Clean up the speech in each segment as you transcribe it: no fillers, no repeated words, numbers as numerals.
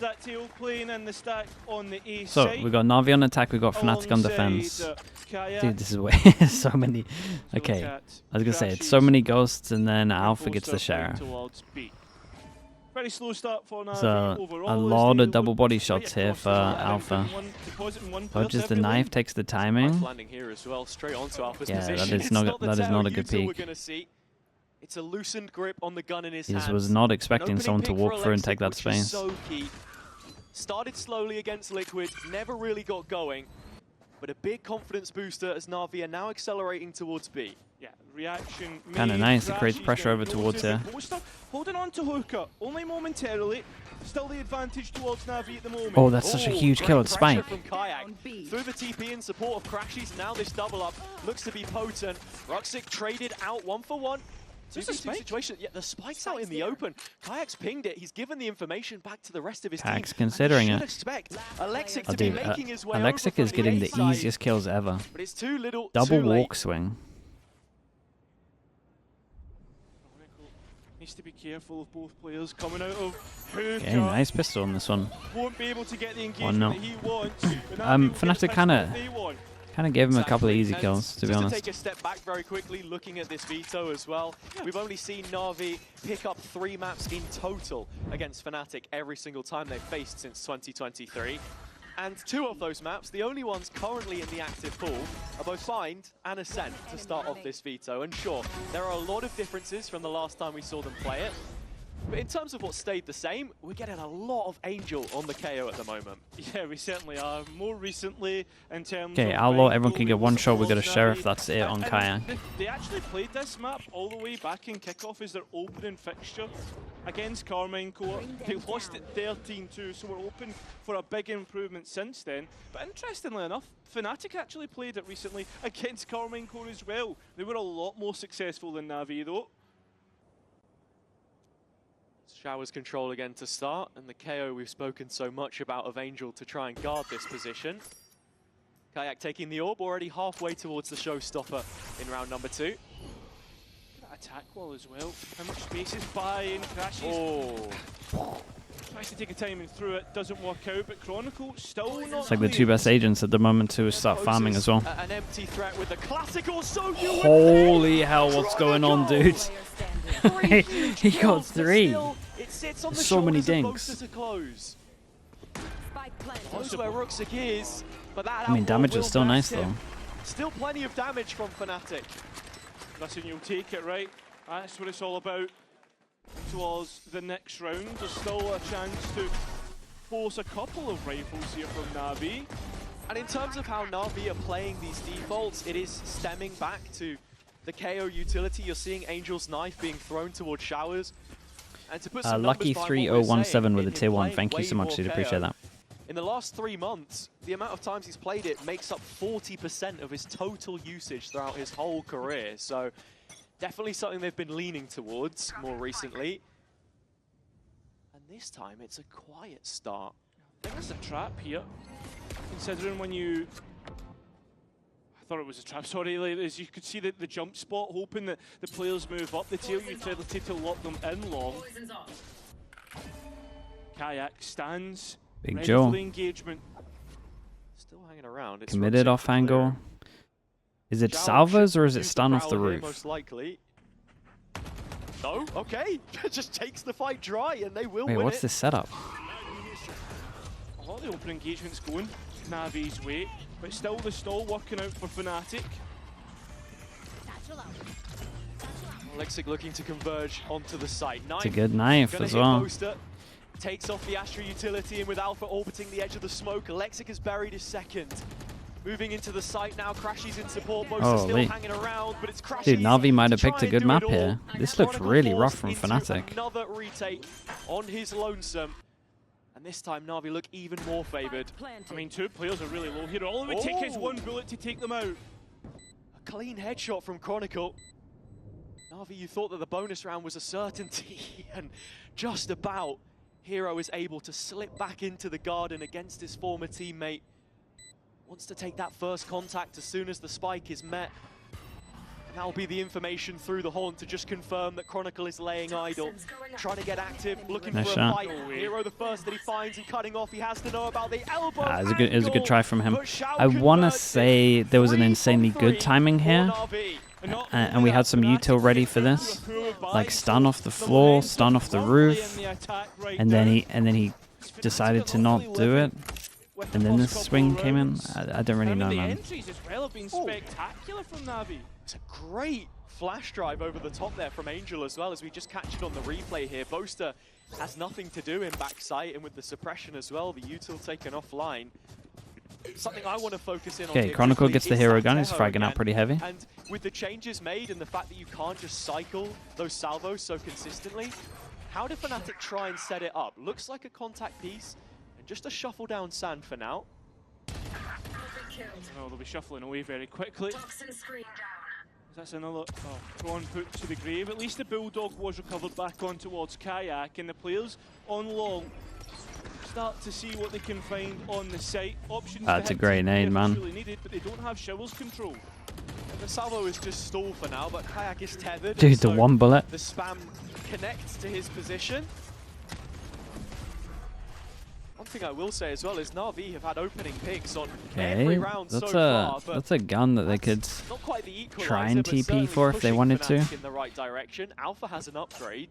That tail playing in the stack on the A So side. we got Navi on attack, we got Fnatic on defense. Dude, this is way so many. Okay, I was gonna say it's so many ghosts, and then Alpha gets the Sheriff. Very slow start for Navi So overall, a lot of double body right shots here across for the line, Alpha. Dodges the every knife, lane. takes the timing. Landing here as well, straight onto Alpha's Yeah, position. that is It's not the that is tail not a good user we're peek. gonna see. It's a loosened grip on the gun in his He hands. just was not An expecting opening someone to pick walk for through and Alexic, take that which was space. so key. Started slowly against Liquid, never really got going, but a big confidence booster as Navi are now accelerating towards B. Yeah, reaction. Kinda nice, it creates pressure over towards here. Holding on to Hooker, only momentarily. Still the advantage towards Navi at the moment. Oh, that's such a huge great kill at pressure Spike. from Kayak. Through the TP in support of Crashies, now this double up looks to be potent. Ruxic traded out 1-for-1. Is this a spike? Situation. Yeah, the spike's out in the open. Kayak's pinged it. He's given the information back to the rest of his Kayak's team. considering and it. Expect Alexic Oh, to be dude, making his way Alexic over is from getting A the side, easiest kills ever. but it's too little, Double too late. walk swing. Needs to be careful of both players coming out of Hooker. Okay, nice pistol on this one. Won't be able to get the engagement no. that he wants. but Navi will get Fnatic the kinda- pistol they want. Kind of gave him a couple of Exactly. easy And kills, to be just honest. to take a step back very quickly, looking at this veto as well, we've only seen Navi pick up 3 maps in total against Fnatic every single time they've faced since 2023. And 2 of those maps, the only ones currently in the active pool, are both Find and Ascent to start off this veto. And sure, there are a lot of differences from the last time we saw them play it. But in terms of what stayed the same, we're getting a lot of Angel on the KO at the moment. Yeah, we certainly are. More recently, in terms Okay, of Outlaw, Rifle, everyone can get it one was shot, we got a towards Sheriff, Navi. that's it on And Kayak. They actually played this map all the way back in kickoff as their opening fixture against Carmine Core. They lost it 13-2, so we're open for a big improvement since then. But interestingly enough, Fnatic actually played it recently against Carmine Core as well. They were a lot more successful than Navi though. Showers control again to start, and the KO we've spoken so much about of Angel to try and guard this position. Kayak taking the orb, already halfway towards the showstopper in round number 2. Attack wall as well. How much space is buying? Crashes. Oh, Tries to take a timing through it, doesn't work out, but Chronicle still not It's like the clear. 2 best agents at the moment to start farming as well. an empty threat with the classical, so you would Holy think. hell, what's going on, dude? Three huge He got kills, but 3. still, it sits on the So many shoulders of dinks. Boaster to close. Close where Ruxic is, but that I mean, outlaw damage will was still nice burst him. though. Still plenty of damage from Fnatic. Listen, you'll take it, right? That's what it's all about. Towards the next round, there's still a chance to force a couple of rifles here from Navi. And in terms of how Navi are playing these defaults, it is stemming back to the KO utility. You're seeing Angel's knife being thrown towards Showers. And to put some Lucky numbers behind what we're 3017 saying, with a in tier 1, playing thank you way so much, more dude, KO, appreciate that. In the last 3 months, the amount of times he's played it makes up 40% of his total usage throughout his whole career. So definitely something they've been leaning towards more recently. And this time it's a quiet start. I think it's a trap here, considering when you... I thought it was a trap, sorry, like, as you could see the jump spot, hoping that the players move up the tail utility to lock them in long. Kayak stands, Big ready Joe. for the engagement. Still hanging around. It's Committed Ruxic off clearing. angle. Is it Zhao salvos or is should it use stun off the prowl here, roof? most likely. No? Okay. Just takes the fight dry and they will Wait, win what's it. this setup? A lot of the open engagements going Navi's way, but still the stall working out for Fnatic. Alexic looking to converge onto the site. It's a good knife Gonna as hit well. Boaster. Takes off the Astra utility, and with Alpha orbiting the edge of the smoke, Alexic has buried his second. Moving into the site now, Crashies in support. Boaster still Holy. hanging around, but it's Crashies. Dude, Navi might have to picked try a good and do map it all. here. This looks Chronicle really rough forced from into Fnatic. Another retake on his lonesome. And this time Navi look even more favored. I mean, 2 players are really low here. All it would take is 1 bullet to take them out. A clean headshot from Chronicle. Navi, you thought that the bonus round was a certainty, and just about, Hero is able to slip back into the garden against his former teammate. Wants to take that first contact as soon as the spike is met. That'll be the information through the horn to just confirm that Chronicle is laying idle, trying to get active, looking Nice for shot. a fight. Hero the first that he finds and cutting off. He has to know about the elbow. It was a good try from him. But Shao I want to converts it. say there was an 3 insanely for good 3 timing for here, NAVI. and we had some util ready for this, like stun off the floor, stun off the roof, and then he decided to not do it. And then this swing came in. I don't really know, The man. entries as well have been spectacular from Navi. It's a great flash drive over the top there from Angel as well, as we just catch it on the replay here. Boaster has nothing to do in backside, and with the suppression as well, the util taken offline. Something I want to focus in on. Okay, Chronicle gets the hero gun. He's fragging out pretty heavy. And with the changes made and the fact that you can't just cycle those salvos so consistently, how do Fnatic try and set it up? Looks like a contact piece. Just a shuffle down sand for now. Oh, they'll be shuffling away very quickly. That's another thrown put to the grave. At least the Bulldog was recovered back on towards Kayak, and the players on long start to see what they can find on the site. Options. That's a great nade, man. Really needed, but they don't have Shower's control. The salvo is just stalled for now, but Kayak is tethered. Dude, so the one bullet. The spam connects to his position. One thing I will say as well is Na'Vi have had opening picks on every round so far. But that's a gun that they could not quite the equalizer, try and but TP certainly for if they pushing wanted to. Fnatic in the right direction. Alpha has an upgrade.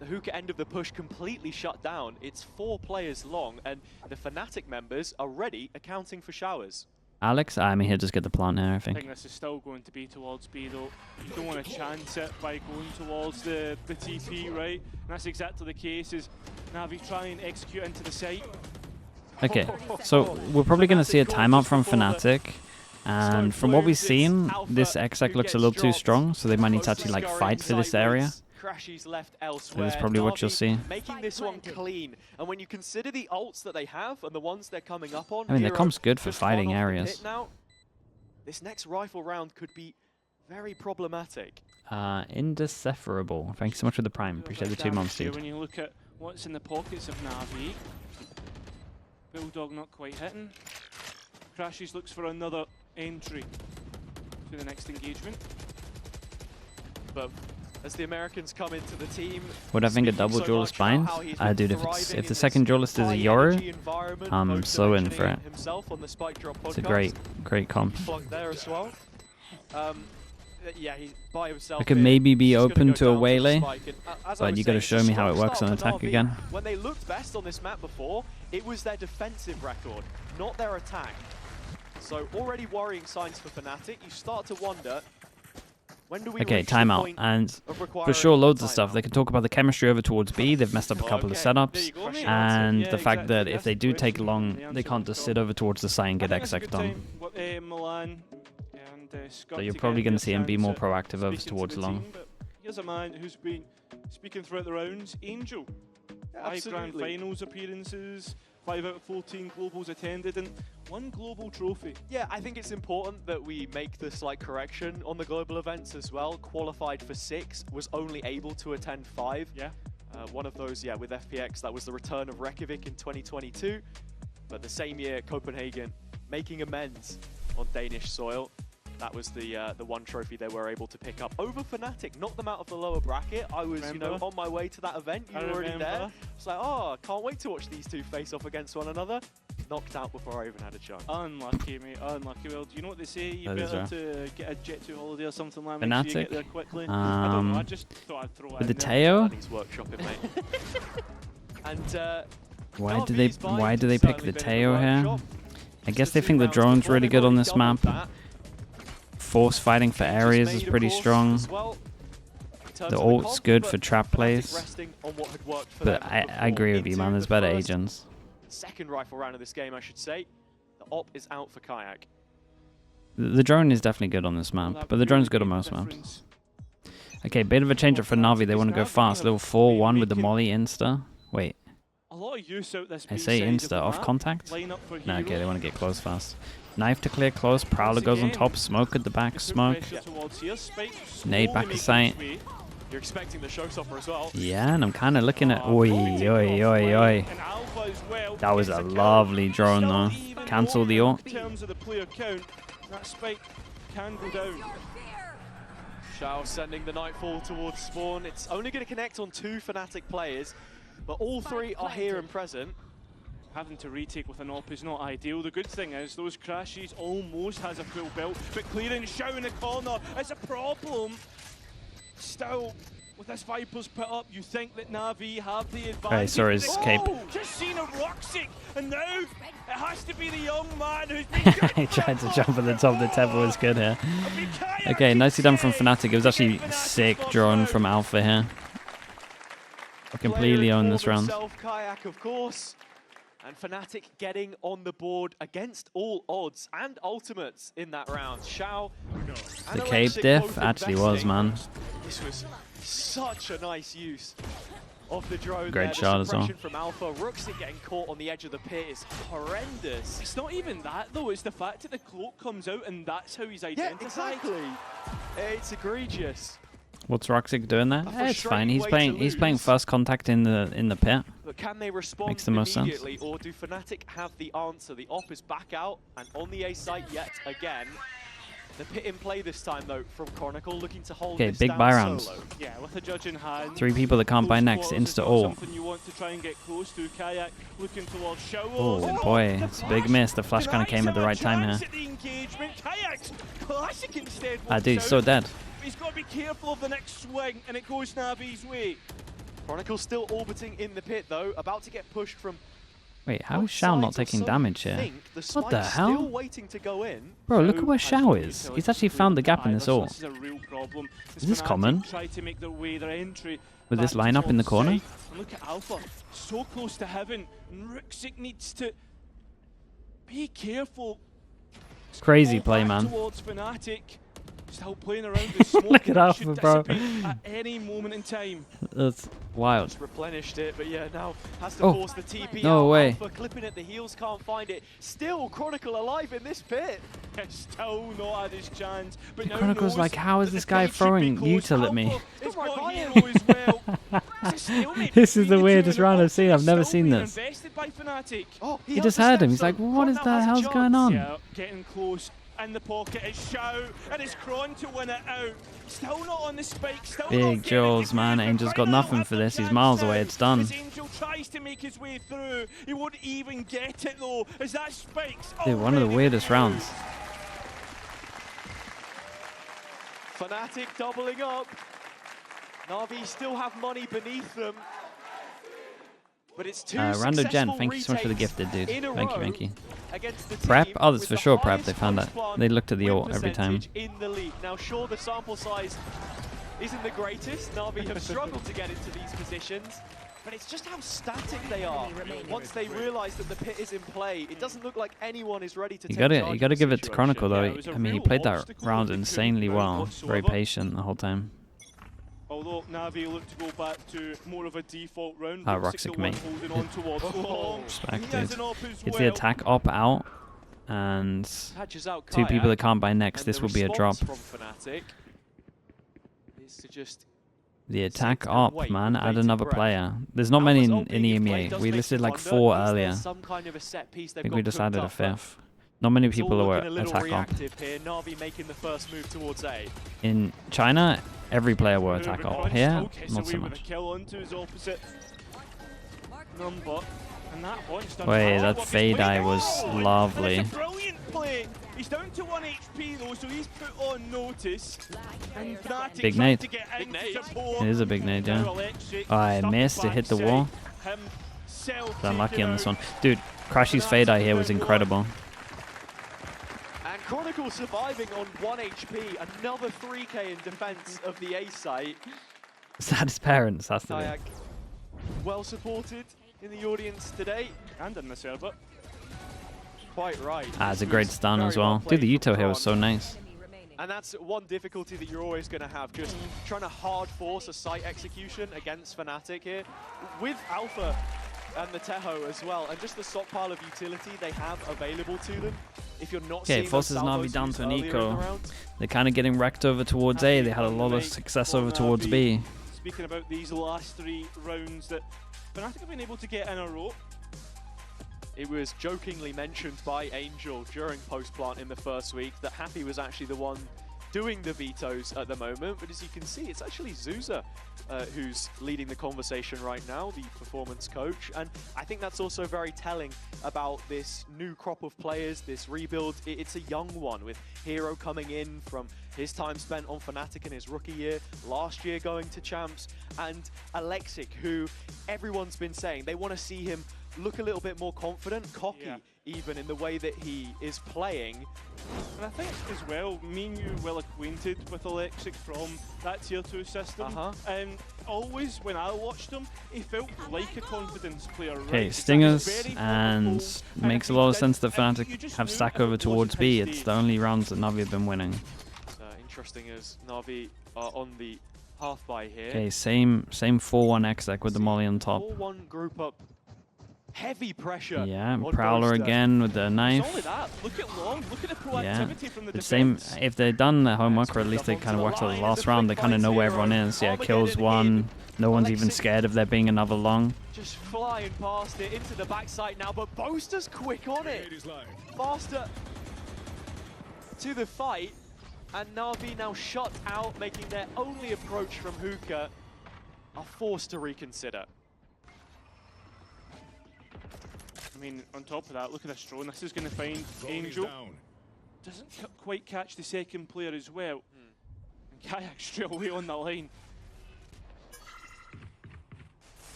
The hookah end of the push completely shut down. It's 4 players long, and the Fnatic members are ready, accounting for showers. Alex, I mean, he'll just get the plant here, I I think. think this is still going to be towards B though. You don't want to chance it by going towards the TP, right? And that's exactly the case, is Navi try and execute into the site. Okay, so we're probably going to see a timeout from Fnatic. And from what we've seen, this exec looks a little too strong, so they might need to actually like fight for this area. Crashes left elsewhere. That's probably what you'll see. Making this one clean. And when you consider the ults that they have and the ones they're coming up on, I mean, their Hero comp's good for just gone fighting off the areas. pit now. This next rifle round could be very problematic. Indecipherable. Thank you so much for the prime. Appreciate the 2 months, dude. When you look at what's in the pockets of Navi, Bulldog not quite hitting. Crashes looks for another entry to the next engagement. But as the Americans come into the team, Would I think a double duelist bind? Dude, if the second duelist is a Yoru, I'm so in for it. It's a great comp. There as well. Yeah, he's by himself. I could maybe be open to a Waylay, but you got to show me how it works on attack again. When they looked best on this map before, it was their defensive record, not their attack. So already worrying signs for Fnatic. You start to wonder, when do we Okay, reach the timeout. point And of for requiring sure, loads of timeout? stuff. They can talk about the chemistry over towards B. They've messed up a couple of setups. And the fact that if they do take long, they can't just sit over towards the site and get exec done. So you're probably going to see him be more proactive over towards long. Here's a man who's been speaking throughout the rounds. Angel. 5 grand finals appearances, 5 out of 14 globals attended, and 1 global trophy. Yeah, I think it's important that we make the slight correction on the global events as well. Qualified for 6, was only able to attend 5. Yeah. One of those, yeah, with FPX, that was the return of Reykjavik in 2022. But the same year, Copenhagen, making amends on Danish soil. That was the 1 trophy they were able to pick up over Fnatic. Knocked them out of the lower bracket. I was, you know, on my way to that event. You were already there. It's like, oh, can't wait to watch these two face off against one another. Knocked out before I even had a chance. Unlucky, mate. Unlucky. Well, do you know what they say? You better to get a jet to holiday or something like that. Fnatic. Make sure you get there quickly. I don't know. I just thought I'd throw it. With the Teo? He's workshopping, mate. And Why do they pick the Teo here? I guess they think the drone's really good on this map. Force fighting for areas is pretty strong. The ult's good for trap plays. But I agree with you, man. There's better agents. Second rifle round of this game, I should say. The op is out for Kayak. The drone is definitely good on this map, but the drone's good on most maps. Okay, bit of a change up for Navi. They want to go fast. Little 4-1 with the molly insta. Wait. I say insta off contact? No, okay, they want to get close fast. Knife to clear close. Prowler goes on top. Smoke at the back. Smoke. Nade back to sight. You're expecting the showstopper as well. Yeah, and I'm kind of looking at... Oi, oi, oi, oi. That was a lovely drone, though. Cancel the ult. In terms of the player count, that spike can go down. Xiao sending the Nightfall towards spawn. It's only going to connect on 2 Fnatic players, but all 3 are here and present. Having to retake with an op is not ideal. The good thing is those crashes almost has a full build, but clearing Xiao in the corner is a problem. Still, with this Viper's put up, you think that Navi have the advantage. Right, sorry, his cape. Just seen a Roxic, and now it has to be the young man who's been good. He tried to jump at the top. The tempo was good here. Okay, nicely done from Fnatic. It was actually sick drone from Alpha here. I completely own this round. Kayak, of course. And Fnatic getting on the board against all odds and ultimates in that round. Xiao The cape diff actually was, man. This was such a nice use of the drone. Great shot as well. From Alpha. Ruxic getting caught on the edge of the pit is horrendous. It's not even that though, it's the fact that the cloak comes out and that's how he's identified. Yeah, exactly. It's egregious. What's Roxic doing there? It's fine. He's playing first contact in the pit. But can they respond Makes the most sense. or do Fnatic have the answer? The op is back out and on the A site yet again. The pit in play this time though from Chronicle, looking to hold this big down buy rounds. solo. Yeah, with a judge in hand. 3 people that can't buy next, insta ult. Something you want to try and get close to. Kayak looking towards Xiao. Oh boy, it's a big miss. The flash kind of came at the right time here. Dude, he's so dead. He's got to be careful of the next swing, and it goes Navi's way. Chronicle still orbiting in the pit though, about to get pushed from. Wait, how is Xiao not taking damage here? What the hell? Still waiting to go in. Bro, look at where Xiao is. He's actually found the gap in this ult. This is a real problem. Is this common? Try to make their way, their entry With this lineup in the corner? and look at Alpha, so close to heaven. Ruxic needs to be careful. Crazy play, man. Towards Fnatic. Still playing around the smoke. Look at Alpha, should bro. dissipate at any moment in time. That's wild. Just replenished it, but yeah, now has to Oh, force the TP no out. way. Alpha clipping at the heels, can't find it. Still Chronicle alive in this pit. Still not had his chance. But The now Chronicle's knows like, how is that this the guy fight should be throwing close. util at me? Alpha has got hero as well. It's a stalemate This is between the two, weirdest and round I've Alpha seen. I've is never still seen being this. invested by Fnatic. Oh, He just heard him. He's like, what is the hell's going on? Yeah, getting close. In the pocket is Xiao, and it's Kron to win it out. Still not on the spike, still not Big getting Jaws, it man. through, but Angel's got Final nothing have for the this. He's chance miles now. away. It's done. As Angel tries to make his way through, he won't even get it though, as that spike's Dude, one of the already weirdest through. rounds. Fnatic doubling up. Navi still have money beneath them. But it's two Rando Gen, thank you so much for the gifted, dude. Thank you. Prep? Oh, that's for sure prep. They found that. They looked at the ult every time. In the league. Now, sure, the sample size isn't the greatest. Navi have struggled to get into these positions. But it's just how static they are. Once they realise that the pit is in play, it doesn't look like anyone is ready to take charge. You gotta give it to Chronicle though. Yeah, I mean, he played that round insanely well. Very patient the whole time. Although Navi look to go back to more of a default round. Roxic, mate. Holding on towards long. Respect, He has dude. an op as It's well. the attack op out, and Hatches out 2 people Kayak, that can't buy next. and This the will be a drop. response from Fnatic is to just The attack and op, wait man. with Add bated another breath. player. There's not many in Alpha's opening in play EMEA. does We make listed you like wonder, 4 is there earlier. some kind of a set piece I they've think got we decided cooked a up, but 5th. Not many it's all people were looking a little attack op. reactive here. Navi making the first move towards A. In China, every player were attack op. Here, not so much. Kill onto his opposite number. And that one's done Wait, hard that work. He's fade playing- eye was Oh, and lovely. it's a brilliant play. He's down to 1 HP though, so he's put on notice. And Fnatic Big trying nade. to get Big in nade. support. It is a big nade, yeah. Now Electric I stuck missed. It hit the backside. wall. Himself Unlucky taken on this out. one. Dude, Crashy's fade eye here was incredible. And Chronicle surviving on 1 HP. Another 3k in defense of the A site. Saddest parents, has to Kayak well supported in the audience today. And in the server. Quite right. be. It's a This great was stun as very well. played Dude, the from Uto here was so Kron. nice. And that's one difficulty that you're always going to have, just trying to hard force a site execution against Fnatic here. With Alpha and the Teho as well, and just the stockpile of utility they have available to them. If you're not Okay, seeing it forces those Navi salvos down used to an earlier in the eco. round, They're kind of getting wrecked over towards A. They had a lot of success over towards B. Speaking about these last 3 rounds that Fnatic have been able to get in a row. It was jokingly mentioned by Angel during post-plant in the first week that Happy was actually the one doing the vetoes at the moment, but as you can see, it's actually Zuza who's leading the conversation right now, the performance coach, and I think that's also very telling about this new crop of players, this rebuild. It's a young one with Hero coming in from his time spent on Fnatic in his rookie year, last year going to Champs, and Alexic, who everyone's been saying they want to see him look a little bit more confident, cocky, even in the way that he is playing. And I think as well, me and you well acquainted with Alexic from that tier 2 system. And always when I watched him, he felt like a confidence player. Okay, Stingers, and makes a lot of sense that Fnatic have stack over towards B. It's the only rounds that Navi have been winning. Interesting as Navi are on the half by here. Okay, same 4-1 exec with the molly on top. 4-1 group up. Heavy pressure. Yeah, Prowler again with the knife. Only that. Look at Long. Look at the proactivity from the defense. Same. If they'd done their homework, or at least they kind of worked out the last round, they kind of know where everyone is. Yeah, kills one. No one's even scared of there being another Long. Just flying past it into the backside now, but Boaster's quick on it. Faster to the fight, and Navi now shut out, making their only approach from Hookah, are forced to reconsider. I mean, on top of that, look at this drone. This is going to find Angel. Doesn't quite catch the second player as well. And Kayak straight away on the line.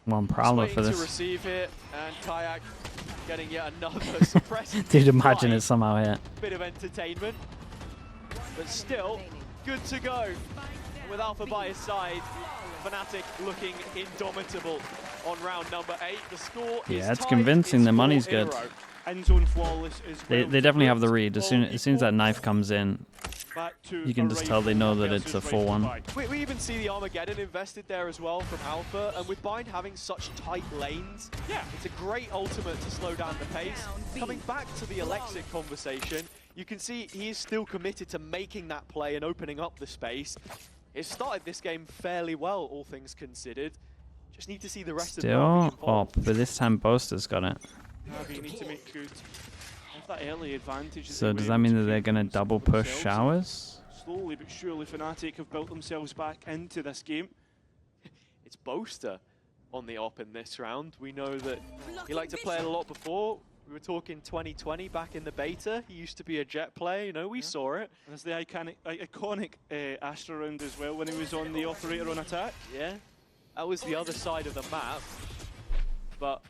One Prowler for this. To receive it, and Kayak getting yet another suppressive. Dude, imagine it somehow hit. Bit of entertainment, but still good to go. And with Alpha by his side, Fnatic looking indomitable on round number 8. The score is it's convincing. The money's good. End zone flawless as well. They definitely have the read. As soon as that knife comes in, you can just tell they know that it's a 4-1. We even see the Armageddon invested there as well from Alpha, and with Bind having such tight lanes, it's a great ultimate to slow down the pace. Coming back to the Alexic conversation, you can see he is still committed to making that play and opening up the space. It started this game fairly well, all things considered. Just need to see the rest of the but this time Boaster's got it. Navi need to make good of that early advantage. So does that mean that they're going to double push Showers? Slowly but surely Fnatic have built themselves back into this game. It's Boaster on the op in this round. We know that he liked to play it a lot before. We were talking 2020 back in the beta. He used to be a Jet player, you know, we saw it. And there's the iconic Astra round as well when he was on the operator on attack. Yeah, that was the other side of the map. But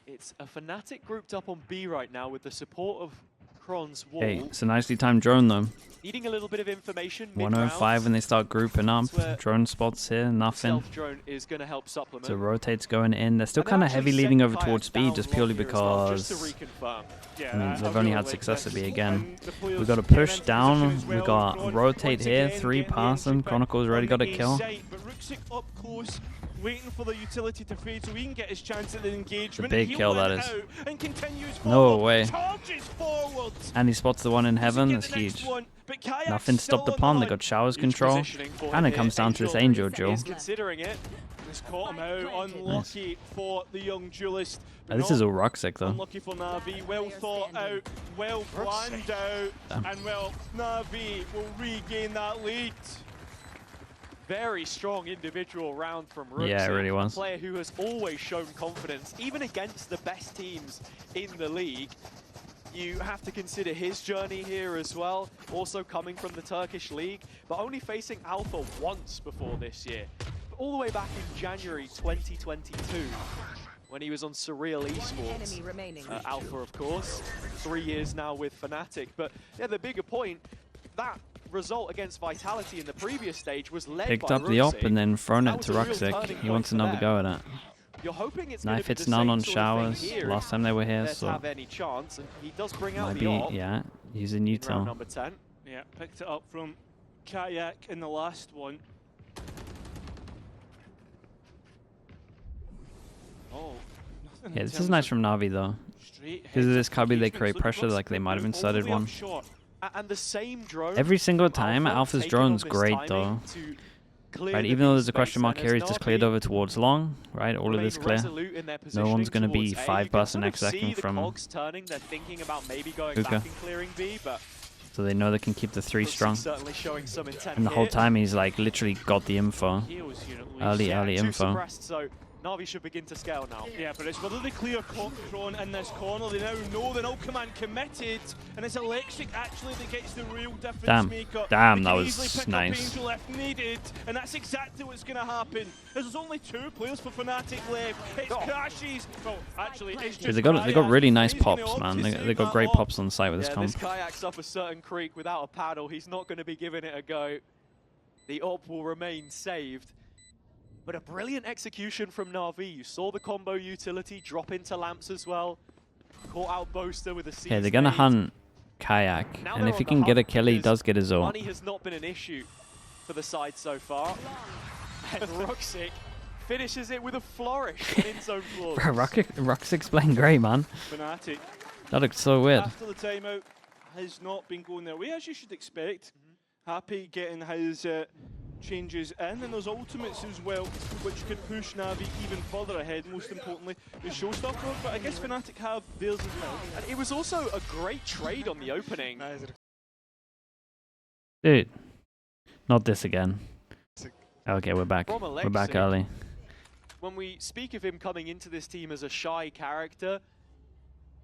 it's a Fnatic grouped up on B right now with the support of Kron's wall. Hey, it's a nicely timed drone though. Needing a little bit of information. 105 when they start grouping up. Drone spots here, nothing. Drone is going to help supplement. So rotates going in. They're still kind of heavy leading over towards speed just purely because I mean, they've only had success at B again. We've got to push down. We've got rotate here. 3 pass them. Chronicle's already got a kill. Up close, waiting for the utility to fade so he can get his chance at the engagement. It's a big kill, that is. No way. And he spots the one in heaven. That's huge. Nothing stopped the plant. They got Showers control. And it comes down to this Angel duel. Considering it, it's caught him out. Unlucky for the young duelist. This is all Roxic though. Unlucky for Navi. Well thought out, well planned out, and well, Navi will regain that lead. Very strong individual round from Roxic. Yeah, it really was. A player who has always shown confidence, even against the best teams in the league. You have to consider his journey here as well, also coming from the Turkish league, but only facing Alpha once before this year. All the way back in January 2022, when he was on Surreal Esports. Alpha, of course. 3 years now with Fnatic. But yeah, the bigger point, that result against Vitality in the previous stage was led Picked by up the op and then thrown it to Roxic. He wants another go at it. You're hoping it's Knife hits none on Showers. Last time they were here, so have any chance, and he does bring out might the be, op. yeah, he's a neutral. Number 10. Yeah, picked it up from Kayak in the last one. Oh, yeah, this is nice from Navi though. Because of this cubby, they create pressure like they might have inserted one. And the same drone. Every single time, Alpha's drone's great though. Right, even though there's a question mark here, he's just cleared over towards long. Right, all of this clear. No one's going to be 5 next second from Hookah. So they know they can keep the 3 strong. And the whole time he's like literally got the info. Early info. NAVI should begin to scale now. Yeah, but it's whether they clear Kron in this corner. They now know the no command committed, and it's Electric actually that gets the real difference maker. Damn, that was nice. If needed, and that's exactly what's going to happen. There's only 2 players for Fnatic left. It's Crashes. Well, actually, it's just they got really nice pops, man. They got great pops on site with this comp. This kayak's up a certain creek without a paddle. He's not going to be giving it a go. The op will remain saved. But a brilliant execution from NAVI. You saw the combo utility drop into lamps as well. Caught out Boaster with a C. Okay, they're gonna hunt Kayak, and if he can get a kill, he does get his ult. Money has not been an issue for the side so far. And Ruxic finishes it with a flourish in zone floor. Bro, Ruxic's playing great, man. Fnatic. That looks so weird. After the timeout has not been going their way, as you should expect. Happy getting his changes in, and those ultimates as well, which could push NAVI even further ahead. Most importantly, the showstopper, but I guess Fnatic have theirs as well. And it was also a great trade on the opening. Dude, not this again. Okay, we're back. We're back early. When we speak of him coming into this team as a shy character,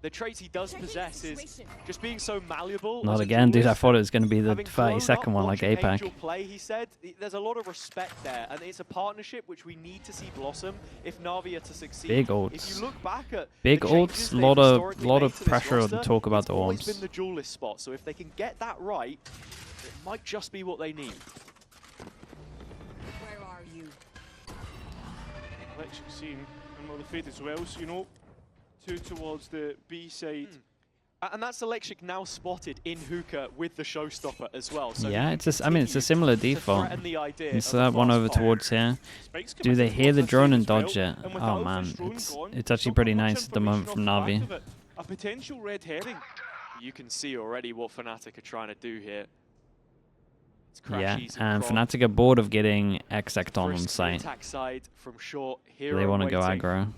the traits he does possess is just being so malleable. Not again, dude. I thought it was going to be the 30-second one like APAC. Play, he said. There's a lot of respect there, and it's a partnership which we need to see blossom if NAVI are to succeed. Big ults. If you look back at big ults, lot of pressure to talk about the orbs. orbs. It's been the duelist spot, so if they can get that right, it might just be what they need. Where are you? Electric scene and well, the fade as well, so you know. 2 towards the B side. And that's Electric now spotted in Hookah with the showstopper as well. So yeah, it's a similar default. It's that one over towards here. Do they hear the drone and dodge it? Oh man, it's actually pretty nice at the moment from NAVI. A potential red herring. You can see already what Fnatic are trying to do here. Yeah, and Fnatic are bored of getting X-Ecton on site. They want to go aggro.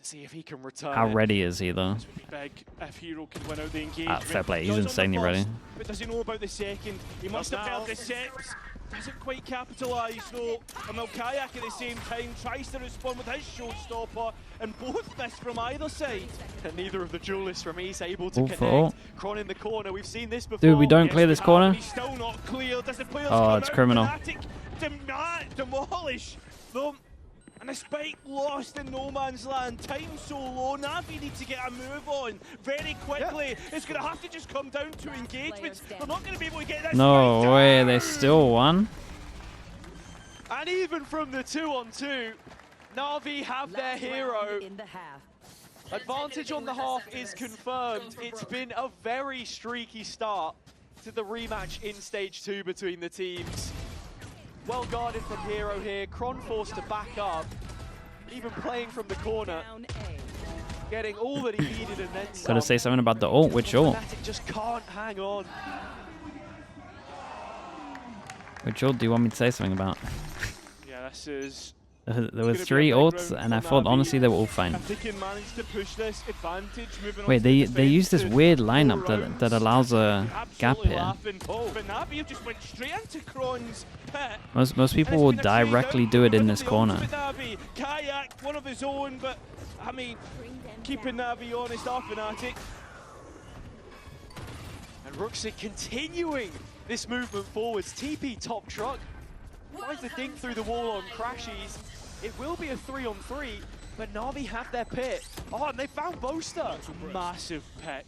See if he can return. How ready is he though? Big if Hero can win out the engagement. Fair play, he's insanely ready. But does he know about the second? He must have heard the sets. Doesn't quite capitalise though. And Kayak at the same time tries to respond with his showstopper, and both miss from either side. And neither of the duelists from East able to connect. Kron in the corner. We've seen this before. Dude, we don't clear this corner. He's still not clear. Does the players it's criminal. Demolish them. And a spike lost in no man's land. Time so low. NAVI need to get a move on very quickly. Yeah. It's going to have to just come down to engagements. They're not going to be able to get this. No way, they still won. And even from the 2-on-2, NAVI have their hero. Advantage on the half is confirmed. It's been a very streaky start to the rematch in stage 2 between the teams. Well guarded from Hero here. Kron forced to back up. Even playing from the corner. Getting all that he needed and then some. Gotta say something about the ult. Which ult? Fnatic just can't hang on. Which ult do you want me to say something about? Yeah, this is... There were 3 ults, and I thought honestly they were all fine. Wait, they use this weird lineup that allows a gap here. Most people will directly do it in this corner. Kayak, one of his own, but I mean, keeping NAVI honest off Fnatic. And Ruxic continuing this movement forwards. TP top truck. Tries to dig through the wall on Crashies. It will be a 3-on-3, but NAVI have their pit. Oh, and they found Boaster. Massive pick.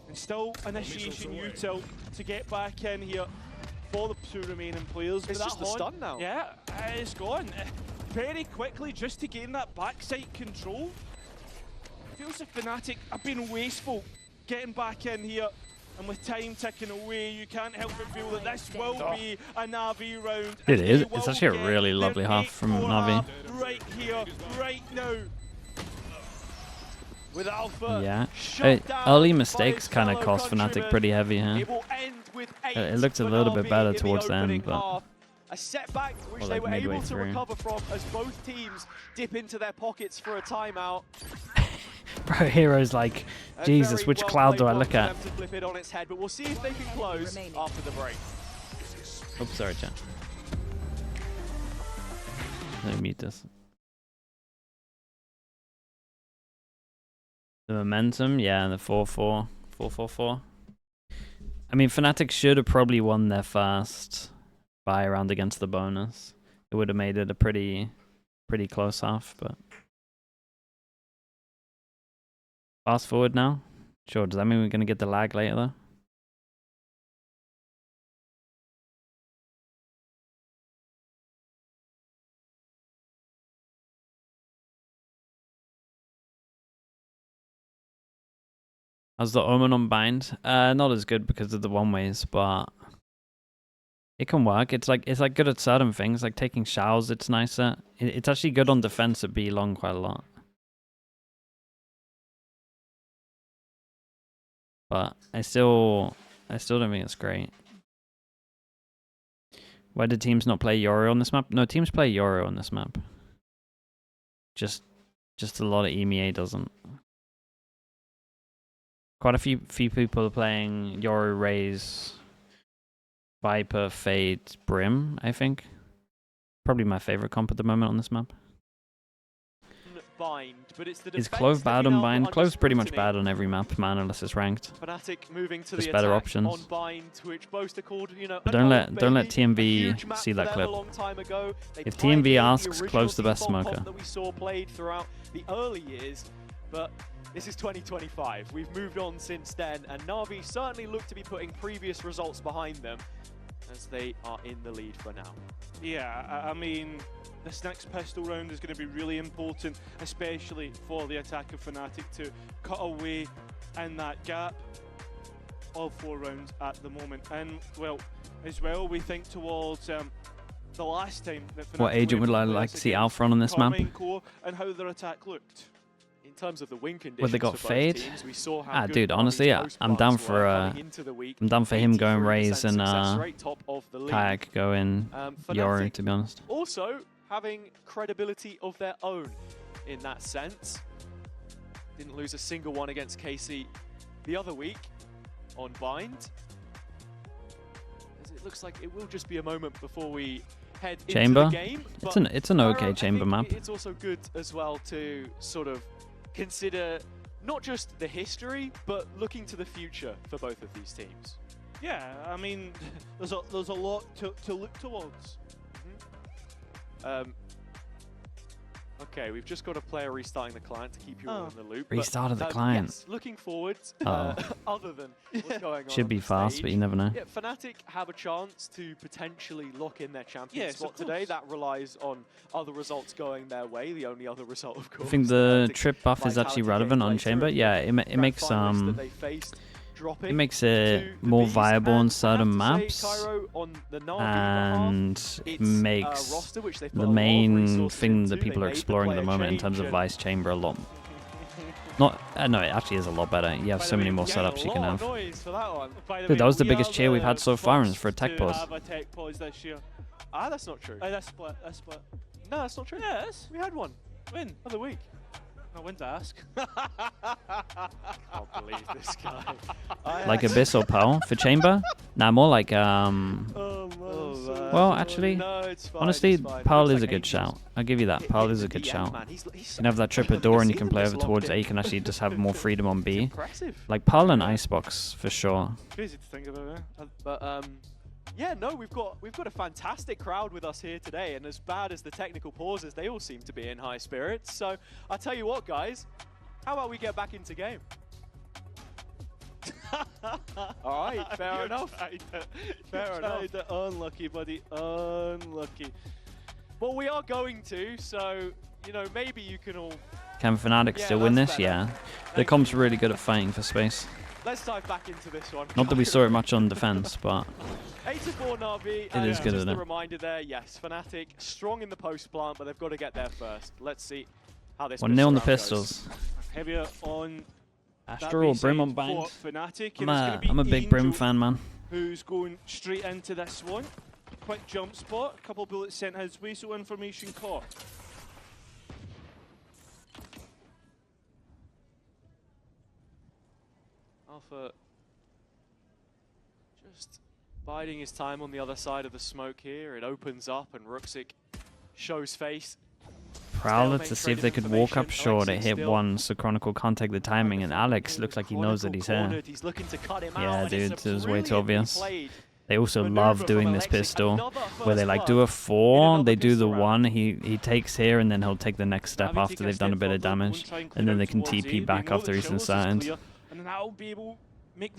And still initiation util to get back in here for the 2 remaining players. It's just a stun now. Yeah, it's gone. Very quickly just to gain that backside control. Feels like Fnatic have been wasteful getting back in here. And with time ticking away, you can't help but feel that this will be a NAVI round. It is. It's actually a really lovely half from NAVI. Right here, right now. With Alpha. Yeah. Early mistakes kind of cost Fnatic pretty heavy here. It looked a little bit better towards the end, but A setback which Or they like were able midway to through. recover from as both teams dip into their pockets for a timeout. Bro, Hero's like, A Jesus, very which well cloud played do I one look for at? them to flip it on its head, but we'll see if they can close after the break. Oops, sorry, chat. Let me mute this. The momentum, yeah, the 4-4, 4-4-4. I mean, Fnatic should have probably won their first buy round against the bonus. It would have made it a pretty close half, but fast forward now. Sure, does that mean we're gonna get the lag later though? How's the Omen on bind? Not as good because of the one ways, but it can work. It's like good at certain things, like taking showers. It's nice at. It's actually good on defense at B long quite a lot. But I still don't think it's great. Why did teams not play Yoro on this map? No, teams play Yoro on this map. Just a lot of EMEA doesn't. Quite a few people are playing Yoro, Raze, Viper, Fade, Brim, I think. Probably my favorite comp at the moment on this map. Bind, but it's the Is Clove bad on bind? Clove's pretty much bad on every map, man, unless it's ranked. Fnatic moving to There's the better attack options. on bind, which both are called, you know, But don't let TMV see that clip. If TMV asks, Clove's the best smoker. That we saw played throughout the early years, but this is 2025. We've moved on since then, and NAVI certainly look to be putting previous results behind them as they are in the lead for now. Yeah, I mean, this next pistol round is going to be really important, especially for the attack of Fnatic to cut away in that gap of 4 rounds at the moment. And, well, as well, we think towards the last time that Fnatic What agent would I like to see Alpha on this map? And how their attack looked. In terms of the win conditions, What they got for both Fade? teams, we saw how good Dude, Navi's honestly, yeah, post I'm down plans for were coming into the week. I'm down for him going 83% Raze and success rate, top of the league. Kayak going Yoro, Fnatic to be honest. Also having credibility of their own in that sense. Didn't lose a single one against KC the other week on bind. As it looks like it will just be a moment before we head Chamber? into the game. It's an okay chamber map. It's also good as well to sort of consider not just the history, but looking to the future for both of these teams. Yeah, I mean, there's a lot to look towards. Okay, we've just got a player restarting the client to keep you all in the loop. Restarted the client. Yes, looking forward, Oh. other than what's going on. Should be the fast, stage. but you never know. Yeah, Fnatic have a chance to potentially lock in their champion Yes, spot of today. course. That relies on other results going their way. The only other result, of I course. think the Fnatic trip buff is actually vitality relevant gain on later Chamber. in the Yeah, it grand makes finalists that they faced, it makes it to the more Beast. viable on And I certain have to maps, say, Cairo, on the Na'Vi behalf, and it it's makes a roster which they've put the a lot of main resources thing into. that people They are made the exploring at the player moment in change terms of and Vice Chamber a lot. Not, no, it actually is a lot better. You have so many more setups you can have. Noise for that one. Dude, that was the biggest cheer we've had so far and it's for a tech pause. Have a tech pause this year. Ah, that's not true. That's split. No, that's not true. Yeah, it is. We had one. When? Other week. I went to ask. Can't believe this guy. Like Abyss or Pearl for Chamber? Nah, more like, man. well, actually, No, it's fine, honestly, it's fine. Pearl Looks is a like good Angels. shout. I'll give you that. Pearl is a good DM, shout. man. You can have that triple door and you can play over towards A. You can actually just have more freedom on B. Impressive. Like Pearl and Icebox for sure. Crazy to think about it. But yeah, no, we've got a fantastic crowd with us here today, and as bad as the technical pauses, they all seem to be in high spirits. So I tell you what, guys, how about we get back into game? All right, fair enough. Fair enough. Unlucky, buddy. Unlucky. Well, we are going to, so you know, maybe you can all. Can Fnatic Yeah, still win that's this? better. Yeah. The Thank comp's you. really good at fighting for space. Let's dive back into this one. Not that we saw it much on defense, but 8-4 Na'Vi. It is good, Just isn't a it? reminder there, yes, Fnatic strong in the post plant, but they've got to get there first. Let's see how this. 1-0 on the pistol round goes. pistols. Heavier on Astra or Brim on bind? for Fnatic. I'm and it's gonna a, be I'm a big Brim Angel fan, man. Who's going straight into this one. quick jump spot, a couple bullets sent his way, so information caught. Alpha just biding his time on the other side of the smoke here. It opens up and Ruxic shows face. Prowler to see if they could walk up short. It hit one, so Chronicle can't take the timing, and Alex looks like he knows that he's here. Yeah, dude, it was way too obvious. They also love doing this pistol, where they like do a 4, they do the 1, he takes here, and then he'll take the next step after they've done a bit of damage, and then they can TP back after he's inside.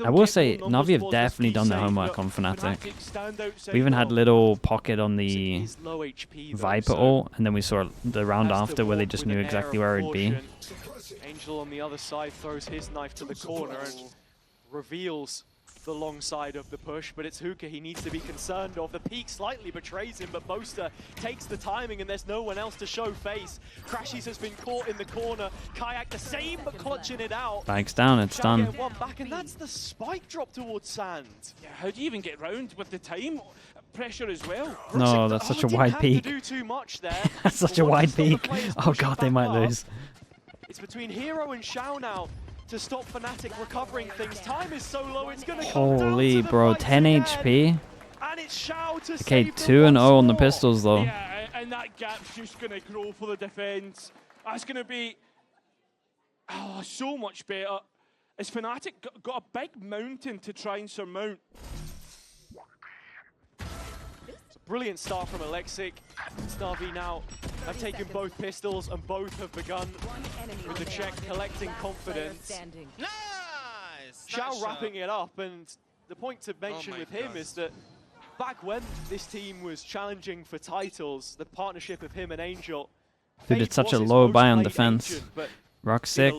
I will say, Navi have definitely done their homework on Fnatic. We even had little pocket on the Viper ult, and then we saw the round after where they just knew exactly where it'd be. Angel on the other side throws his knife to the corner and reveals the long side of the push, but it's Hookah he needs to be concerned of. The peak slightly betrays him, but Boaster takes the timing and there's no one else to show face. Crashies has been caught in the corner. Kayak the same, but clutching it out. Bags down, it's done. One back, and that's the spike drop towards Sand. Yeah, how do you even get round with the time? Pressure as well. No, that's such a wide peak. Do too much there. That's such a wide peak. Oh god, they might lose. It's between Hero and Shao now to stop Fnatic recovering things. Time is so low, it's going to come down Holy to the bro, fight 10 again. HP. And it's Shao to Okay, save 2-0 on the more. pistols though. Yeah, and that gap's just going to grow for the defense. That's going to be so much better. As Fnatic got a big mountain to try and surmount. Brilliant start from Alexic. Navi now have taken both pistols and both have begun with the check, collecting confidence. Nice! Shao wrapping it up, and the point to mention with him is that back when this team was challenging for titles, the partnership of him and Angel. Dude, it's such a low buy on defense. Ruxic,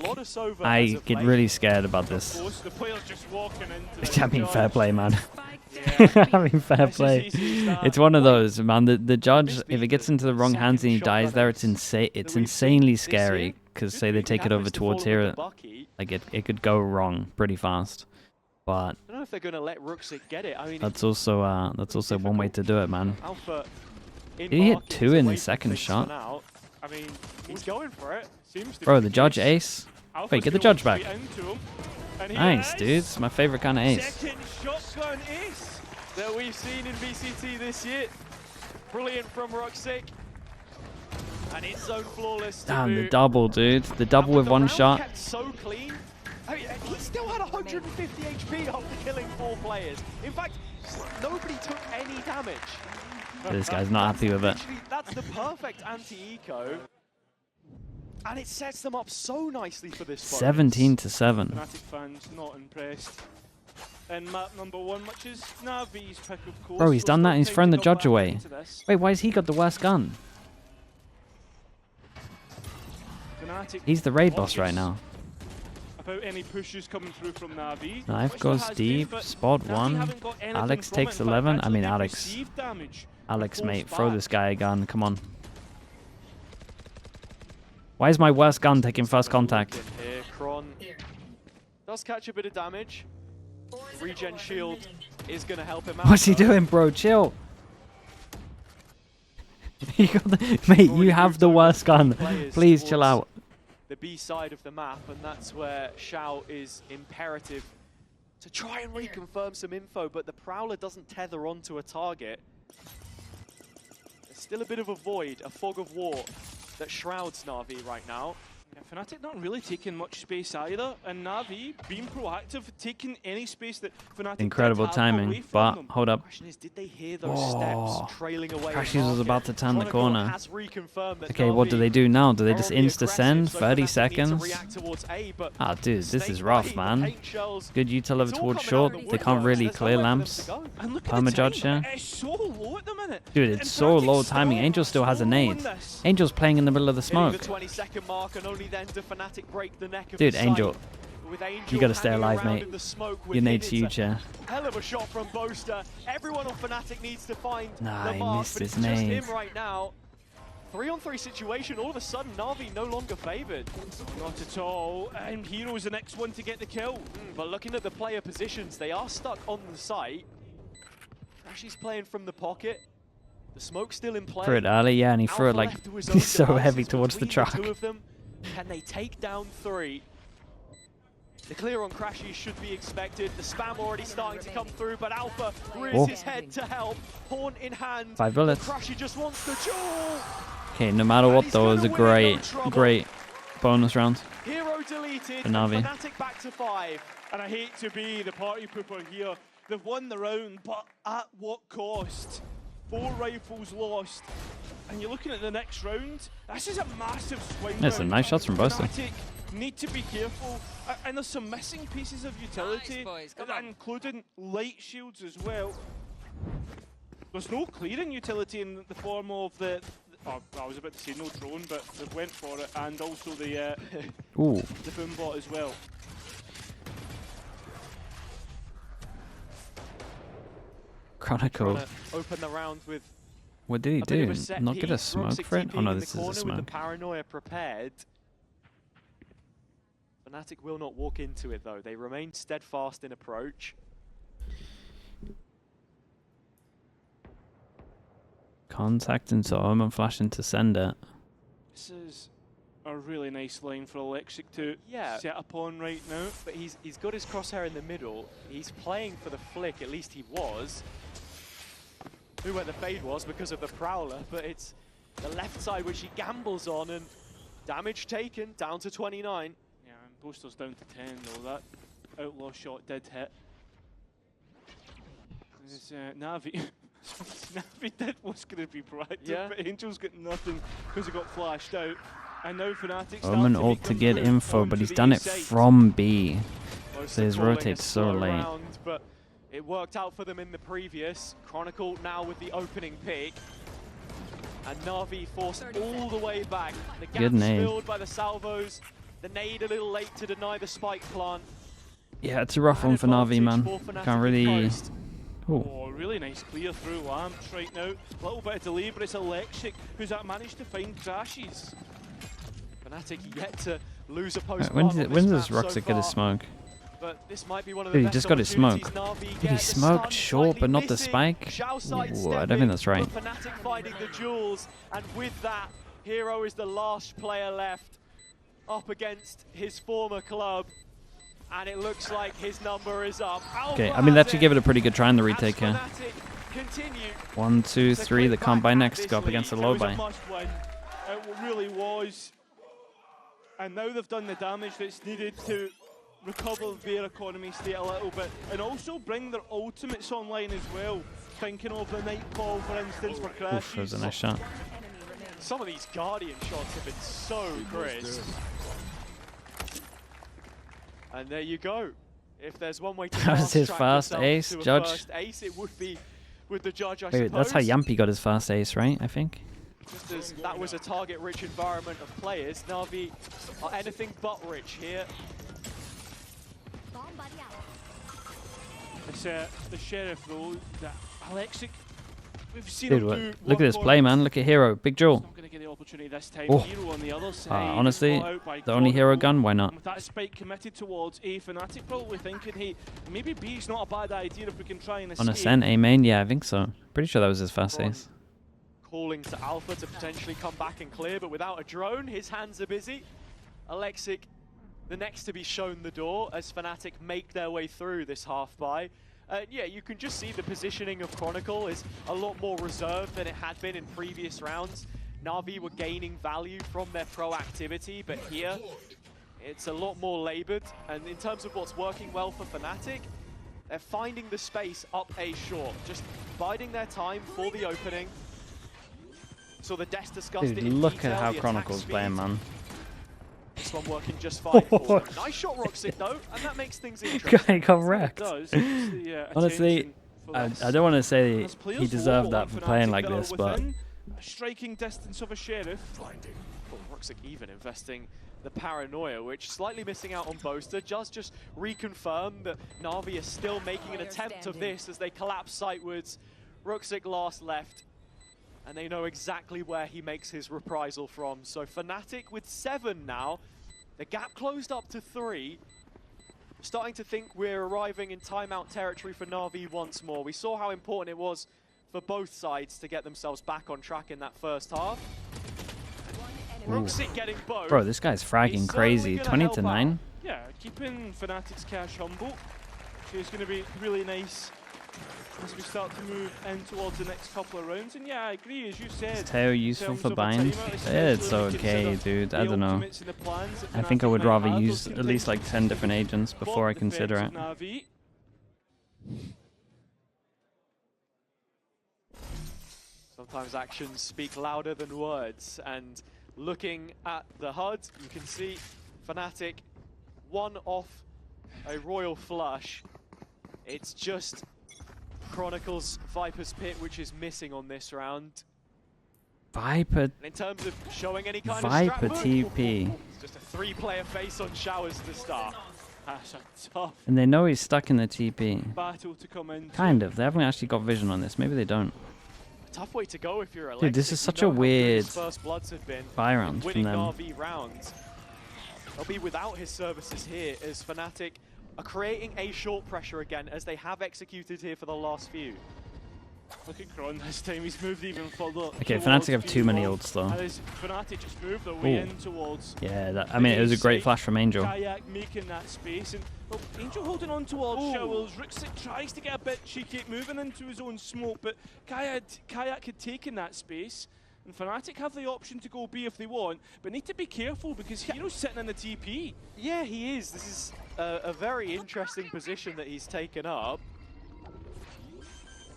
I get really scared about this. The player's just walking into I mean, fair play, man. I mean, fair play. It's one of those, man. The judge, if it gets into the wrong hands and he dies there, it's insane. It's insanely scary. Because say they take it over towards here, like it could go wrong pretty fast. But I don't know if they're going to let Ruxic get it. I mean, that's also one way to do it, man. Alpha Did he hit 2 in the second shot? I mean, he's going for it. Bro, the judge ace. Wait, get the judge back. Nice, dude. It's my favorite kind of ace. Second shotgun ace that we've seen in VCT this year. Brilliant from Ruxic. And it's zone flawless. Damn, the double, dude. The double with one shot. Kept so clean. I mean, he still had 150 HP after killing 4 players. In fact, nobody took any damage. This guy's not happy with it. That's the perfect anti-eco. And it sets them up so nicely for this fight. 17 to 7. Fnatic fans not impressed. And map number 1, which is Navi's pick, of course. Bro, he's done that and he's thrown the judge away. Wait, why has he got the worst gun? Fnatic He's the raid boss right now. About any pushes coming through from Navi. Knife goes deep, spot 1. Alex takes 11. I mean, Alex, mate, throw this guy a gun. Come on. Why is my worst gun taking first contact? Here, Kron does catch a bit of damage. Regen shield is going to help him out. What's he doing, bro? Chill. Mate, you have the worst gun. Please chill out. The B side of the map, and that's where Shao is imperative to try and reconfirm some info, but the Prowler doesn't tether onto a target. There's still a bit of a void, a fog of war that shrouds Navi right now. Yeah, Fnatic not really taking much space either, and Navi being proactive, taking any space that Fnatic Incredible timing, but hold up. Question is, did they hear those steps trailing away? Crashies was about to turn the corner. Has reconfirmed that Okay, what do they do now? Do they just insta-send? so 30 Fnatic need to seconds? react towards A, but Ah, dude, this is rough, man. Good util over It's all towards coming short. out of They the can't woodworks. really There's clear nowhere for them lamps. to go. And look at Perma the judge time. here. It's so low at the minute. Dude, it's so low timing. Angel still has a nade. Angel's playing in the middle of the Hitting smoke. the 20-second mark, and only then do Fnatic break the neck of Dude, the site. Angel, With Angel you gotta stay hanging alive, around mate. in the smoke with Your nade's him. huge here. Hell of a shot from Boaster. Everyone on Fnatic needs to find Nah, the he mark, missed but his it's just nade. him right now. 3-on-3 situation. All of a sudden, Navi no longer favoured. Not at all. And Hero's the next one to get the kill. But looking at the player positions, they are stuck on the site. Crashy's playing from the pocket. The smoke's still in play. Threw it early, yeah, and he threw it like he's so heavy towards the truck. Two of them. Can they take down 3? The clear on Crashy should be expected. The spam already starting to come through, but Alpha rears his head to help. Horn in hand. 5 bullets. Crashy just wants the jewel. Okay, no matter what though, it was a great bonus round. Hero deleted. NAVI. Fnatic back to 5. And I hate to be the party pooper here. They've won the round, but at what cost? 4 rifles lost. And you're looking at the next round, this is a massive swing. Yeah, some nice shots from both sides. Need to be careful. And there's some missing pieces of utility, including light shields as well. There's no clearing utility in the form of the I was about to say no drone, but they went for it, and also the boom bot as well. Chronicle. Open the round with. What did he do? Not get a smoke for it? Oh no, this is a smoke. With the paranoia prepared. Fnatic will not walk into it though. They remain steadfast in approach. Contact into home and flash into send it. This is a really nice line for Electric to set upon right now. But he's got his crosshair in the middle. He's playing for the flick, at least he was. Knew where the fade was because of the Prowler, but it's the left side which he gambles on, and damage taken, down to 29. Yeah, and Boaster's down to 10 though. That outlaw shot did hit. There's NAVI. NAVI did what's going to be proactive, but Angel's got nothing because he got flashed out. And now Fnatic Omen ult to get info, but he's done it from B. So his rotate's so late. But it worked out for them in the previous. Chronicle now with the opening pick. And Na'Vi forced all the way back. The gap's filled by the salvos. The nade a little late to deny the spike plant. Yeah, it's a rough one for Na'Vi, man. Can't really... Oh, really nice clear through lamps right now. A little bit of delay, but it's Electric who's managed to find Crashes. Fnatic yet to lose a post. When does Roxic get his smoke? But this might be one of the Dude, he just got his smoke. Did he smoked short but not the spike? Ooh, I don't think that's right. Fnatic finding the jewels, and with that, Hero is the last player left up against his former club. And it looks like his number is up. Okay, I mean, that should give it a pretty good try in the retake here. 1, 2, 3, the comp by next, go up against the low buy. It really was. And now they've done the damage that's needed to recover their economy state a little bit. And also bring their ultimates online as well. Thinking of the Nightfall, for instance, for Crashes. Oof, that was a nice shot. Some of these Guardian shots have been so crisp. And there you go. If there's one way to that was his fast ace, Judge. First ace, it would be with the Judge, I suppose. That's how Yampy got his fast ace, right? I think. Just as that was a target-rich environment of players, Na'Vi are anything but rich here. It's the Sheriff though, that Electric. We've seen Dude, look at this play, man. Look at Hero, big Joe. Not going to get the opportunity this time. Hero on the other side. Honestly, the only Hero gun, why not? With that spike committed towards A, Fnatic probably thinking, hey, maybe B's not a bad idea if we can try and escape. On Ascent, A main, yeah, I think so. Pretty sure that was his fast ace. Calling to Alpha to potentially come back and clear, but without a drone, his hands are busy. Alexic, the next to be shown the door as Fnatic make their way through this half buy. Yeah, you can just see the positioning of Chronicle is a lot more reserved than it had been in previous rounds. Na'Vi were gaining value from their proactivity, but here it's a lot more labored. And in terms of what's working well for Fnatic, they're finding the space up A short, just biding their time for the opening. So the Des discussed it in look detail, at how Chronicle's playing, man. This one working just fine for them. Nice shot, Roxic, though, and that makes things interesting. Guy got wrecked. Honestly, I don't want to say he deserved that for playing like this, but... Striking distance of a Sheriff. Roxic even investing the paranoia, which slightly missing out on Boaster. Just reconfirm that Na'Vi is still making an attempt of this as they collapse sightwards. Roxic last left. And they know exactly where he makes his reprisal from. So Fnatic with 7 now. The gap closed up to 3. starting to think we're arriving in timeout territory for Na'Vi once more. We saw how important it was for both sides to get themselves back on track in that first half. Rooksik getting both. Bro, this guy's fragging crazy. 20 to 9. Yeah, keeping Fnatic's cash humble, which is going to be really nice as we start to move in towards the next couple of rounds. And yeah, I agree, as you said. Is Teo useful for bind? It's okay, dude. I don't know. I think I would rather use at least like 10 different agents before I consider it. Sometimes actions speak louder than words, and looking at the HUD, you can see Fnatic one off a royal flush. It's just Chronicle's Viper's Pit which is missing on this round. Viper. And in terms of showing any kind Viper of TP. It's just a 3-player face on Showers to start. That's a tough And they know he's stuck in the TP. battle to come in. Kind of. They haven't actually got vision on this. Maybe they don't. Tough way to go if you're a Dude, this is such a weird first bloods have been buy round from them. Na'Vi rounds. They'll be without his services here as Fnatic are creating a short pressure again as they have executed here for the last few. Look at Kron this time, he's moved even further. Okay, Fnatic have too many ults though. And as Fnatic just moved their way in towards. Yeah, that, I mean, it was a great flash from Angel. Kayak making that space, and well, Angel holding on towards Showers. Rooksik tries to get a bit cheeky, moving into his own smoke, but Kayak had taken that space. And Fnatic have the option to go B if they want, but need to be careful because Hero's sitting in the TP. Yeah, he is. This is a very interesting position that he's taken up.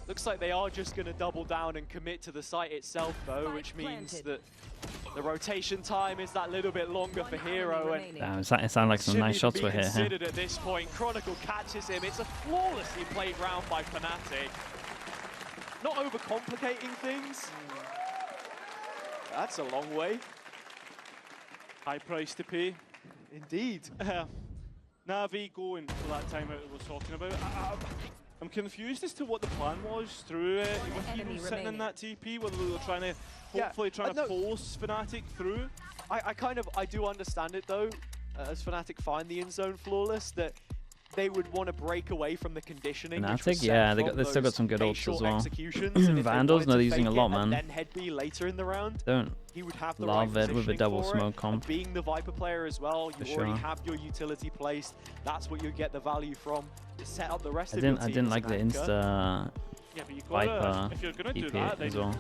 Looks like they are just going to double down and commit to the site itself, though, which means that the rotation time is that little bit longer for Hero. And Damn, it sounded like some nice shots were here. Considered at this point. Chronicle catches him. It's a flawlessly played round by Fnatic. Not overcomplicating things. That's a long way. High price to pay. Indeed. Navi going for that timeout that we're talking about. I'm confused as to what the plan was through with Hero sitting in that TP, whether they were trying to, hopefully trying to force Fnatic through. I do understand it though, as Fnatic find the in-zone flawless, that they would want to break away from the conditioning. Fnatic, yeah, they still got some good ults as well. Vandals, no, they're using a lot, man. Then head B later in the round. Don't he would have the love right it with a double smoke comp. Being the Viper player as well, you already have your utility placed. That's what you get the value from to set up the rest of your team. I didn't like the insta Viper if you're gonna do TP that, as well.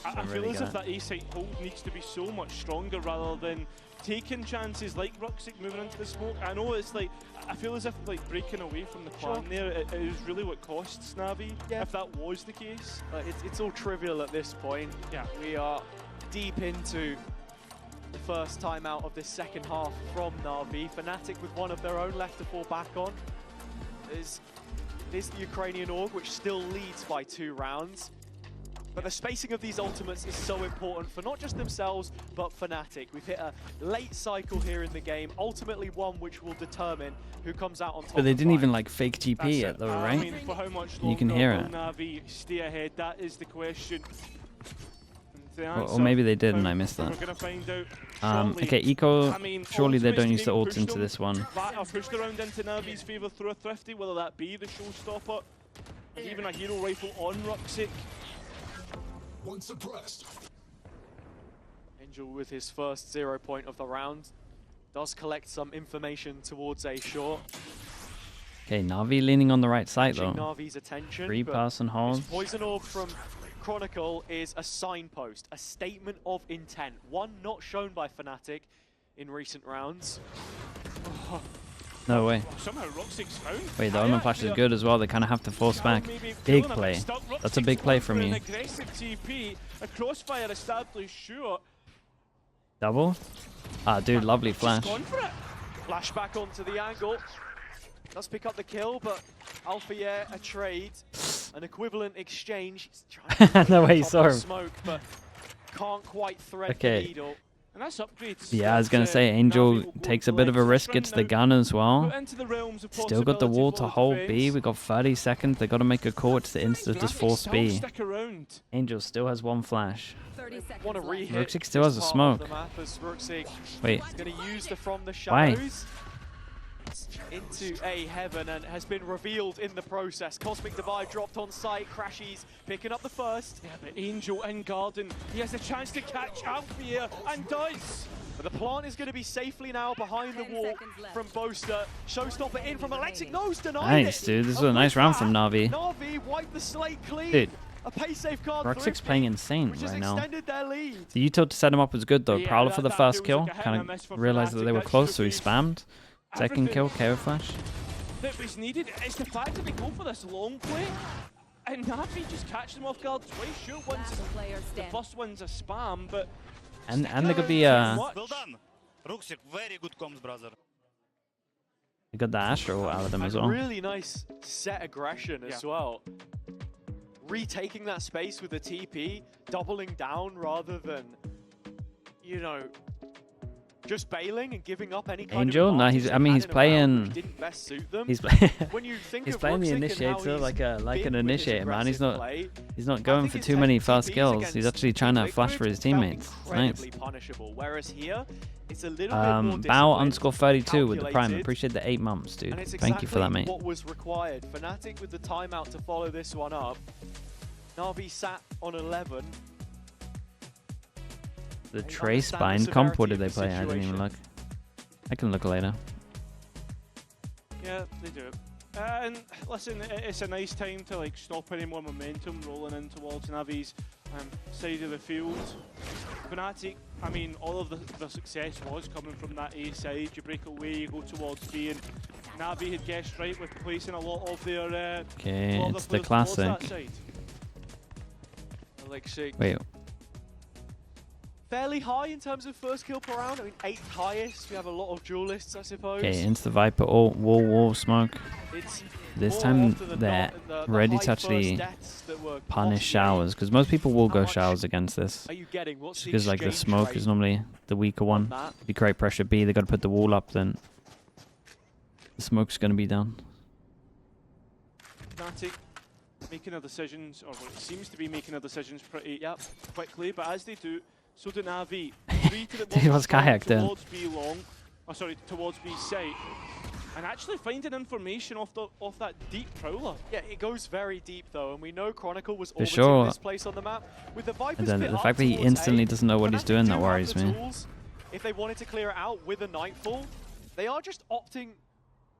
I feel as if that A-site hold needs to be so much stronger rather than taking chances like Rooksik moving into the smoke. I know it's like, I feel as if like breaking away from the plan there, it is really what costs Navi, if that was the case. It's all trivial at this point. Yeah. We are deep into the first timeout of this second half from Na'Vi. Fnatic with one of their own left to fall back on. Is the Ukrainian org, which still leads by 2 rounds. But the spacing of these ultimates is so important for not just themselves, but Fnatic. We've hit a late cycle here in the game, ultimately one which will determine who comes out on top. But they didn't even like fake GP yet though, right? I mean, for how much you can hear it. Navi stay ahead, that is the question. Or maybe they did and I missed that. We're gonna find out okay, Eco, I mean, surely they don't use the ults into this one. I'll push the round into Navi's favour through a Thrifty, whether that be the showstopper, and even a hero rifle on Rooksik. One suppressed. Angel with his first 0 point of the round does collect some information towards a short. Okay, Navi leaning on the right side though. Navi's attention. 3-person hold. Poison orb from Chronicle is a signpost, a statement of intent, one not shown by Fnatic in recent rounds. No way. Somehow Rooksik's found. Wait, the Omen flash is good as well. They kind of have to force back. Big play. That's a big play from you. Aggressive TP, a crossfire established, sure. Double? Ah, dude, lovely flash. Gone for it. Flash back onto the angle. Does pick up the kill, but Alpha, a trade, an equivalent exchange. He's trying to no way, he saw him. Smoke, but can't quite thread the needle. And that's upgrades. Yeah, I was going to say, Angel takes a bit of a risk, gets the gun as well. Still got the wall to hold B. We got 30 seconds. They got to make a call. It's the insta just force B. Angel still has 1 flash. Rooksik still has a smoke. Wait. Gonna use the from the Why? shadows. into A heaven and has been revealed in the process. Cosmic Divide dropped on site, Crashies picking up the first. Yeah, but Angel in Garden, he has a chance to catch out here and does. But the plant is going to be safely now behind the wall from Boaster. Showstopper in from Alexic. No's denied Nice, it. dude. This is a nice round from Navi. Navi wiped the slate clean. Dude. A pace safe card. Roxic's playing insane which has right now. extended their lead. The util to set him up was good though. Yeah, Prowler for the that first feels kill. like a hit and a Kind miss for of realized that Fnatic. they were That close, so he should be spammed. Second kill, everything KO flash. that was needed. It's the fact that they go for this long play, and Navi just catch them off guard twice. Sure, the first one's a spam, but And they got the Well done. Roxic, very good comms, brother. they got the Astro out of them as well. Really nice set aggression as well. Retaking that space with the TP, doubling down rather than, you know, just bailing and giving up any kind Angel? of No, advantage I they mean had he's in a round playing. which didn't best suit them. He's When you think he's of playing the Roxic and how initiator he's like an been with his initiator, man. He's aggressive not play, he's not I going think for his too many TPs fast kills. He's against actually trying to Liquid flash for his felt teammates. Nice. incredibly punishable, whereas here it's a little bit more Bow disciplined, _32 with the prime. calculated, Appreciate the 8 months, dude. and it's Thank you for that, exactly mate. what was required. Fnatic with the timeout to follow this one up. Navi sat on 11. The They Trace understand the Bind comp, what severity did they of the play? I didn't even situation. look. I can look later. yeah, they do. And listen, it's a nice time to like stop any more momentum rolling in towards Navi's side of the field. Fnatic, I mean, all of the success was coming from that A side. You break away, you go towards B, and Navi had guessed right with placing a lot of their Okay, a lot of it's their the players towards that classic. side. Alexic Wait, fairly high in terms of first kill per round. I mean, 8th highest. We have a lot of duelists, I suppose. okay, Insta Viper, wall smoke. It's This more time often than they're not the ready high to actually first deaths that were punish costly. showers, because most people will How go much showers against this. Are you getting? What's the Because like the exchange smoke rate is normally the weaker on one. that? If you create pressure B, they got to put the wall up, then the smoke's going to be down. Fnatic making their decisions, or what it seems to be making their decisions pretty quickly, but as they do, so do Navi. 3 to the Dude, what's bottom Kayak doing? towards B long, towards B site, and actually finding information off that deep prowler. Yeah, it goes very deep though, and we know Chronicle was For orbiting sure. this place on the map. With the Viper's And then pit the up fact that he towards instantly A, doesn't know what he's Fnatic doing, do that have worries the me. tools. If they wanted to clear it out with a Nightfall, they are just opting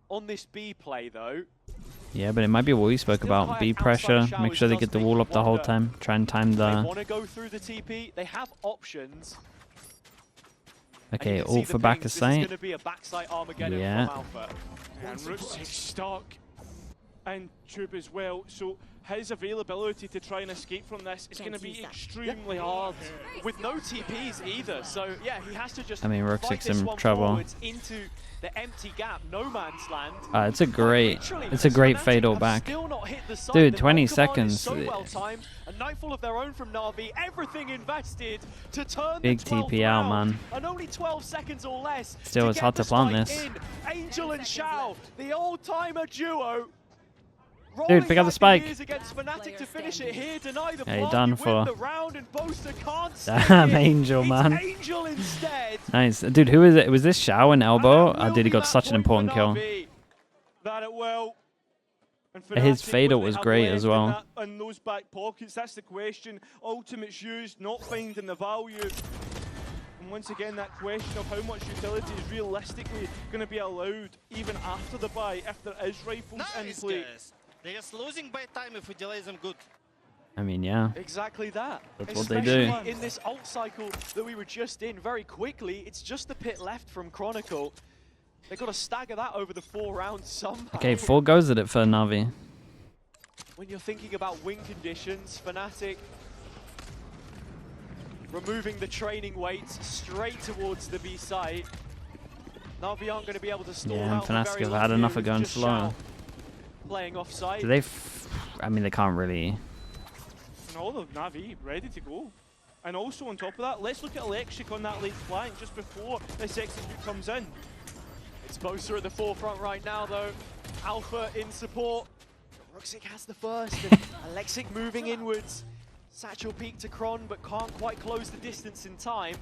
on this B play though. Yeah, but it might be what we spoke Still about. Kayak B outside pressure, showers make sure they does get the make wall you up the whole wonder. time. Try and time They the... want to go through the TP. They have options. Okay, And you can see all the for back pings. to This is site. going to be a backside Armageddon Yeah. from Alpha. And Rook's stuck, and Tube as well, so his availability to try and escape from this is going to be extremely hard. With no TPs either, so yeah, he has to just I mean, fight Roxic's this in one trouble. forwards into the empty gap, no man's land. It's a great Literally, great Fnatic fatal have back. still not hit the site. Dude, The 20 knock command is seconds. So well timed. A Nightfall of their own from Navi. Everything invested to turn Big the 12th TP out, round. man. And only 12 seconds or less. Still, to it's get hard the to plant spike this. in. Angel and Shao, the old-timer duo. Dude, pick up the spike. Against Fnatic to finish it here, deny the Yeah, you're plant, done you for. win the round, and Boaster can't Damn, stick it. Angel, It's man. Angel instead. Nice. Dude, who is it? Was this Shao and Elbow? And that will Dude, he be got that such an point for important kill. Navi. That it will. And His Fnatic, fatal what they was have great left as in well. that- in those back pockets, that's the question. Ultimate's used, not finding the value. And once again, that question of how much utility is realistically going to be allowed even after the buy, if there is rifles in Nice, play. guys. They're just losing by time if we delay them good. I mean, yeah. Exactly that. That's what they do. Especially in this ult cycle that we were just in very quickly, it's just the pit left from Chronicle. They've got to stagger that over the 4 rounds somehow. Okay, 4 goes at it for Navi. When you're thinking about win conditions, Fnatic removing the training weights straight towards the B site. Navi aren't going to be able to stall Yeah, and out for Fnatic very have long had here enough of with going just slow. Shao playing off site. Do they... I mean, they can't really... And all of Navi ready to go. And also on top of that, let's look at Electric on that late flank just before this execute comes in. It's Boaster at the forefront right now though. Alpha in support. Roxic has the first, and Alexic moving inwards. Satchel peek to Kron, but can't quite close the distance in time.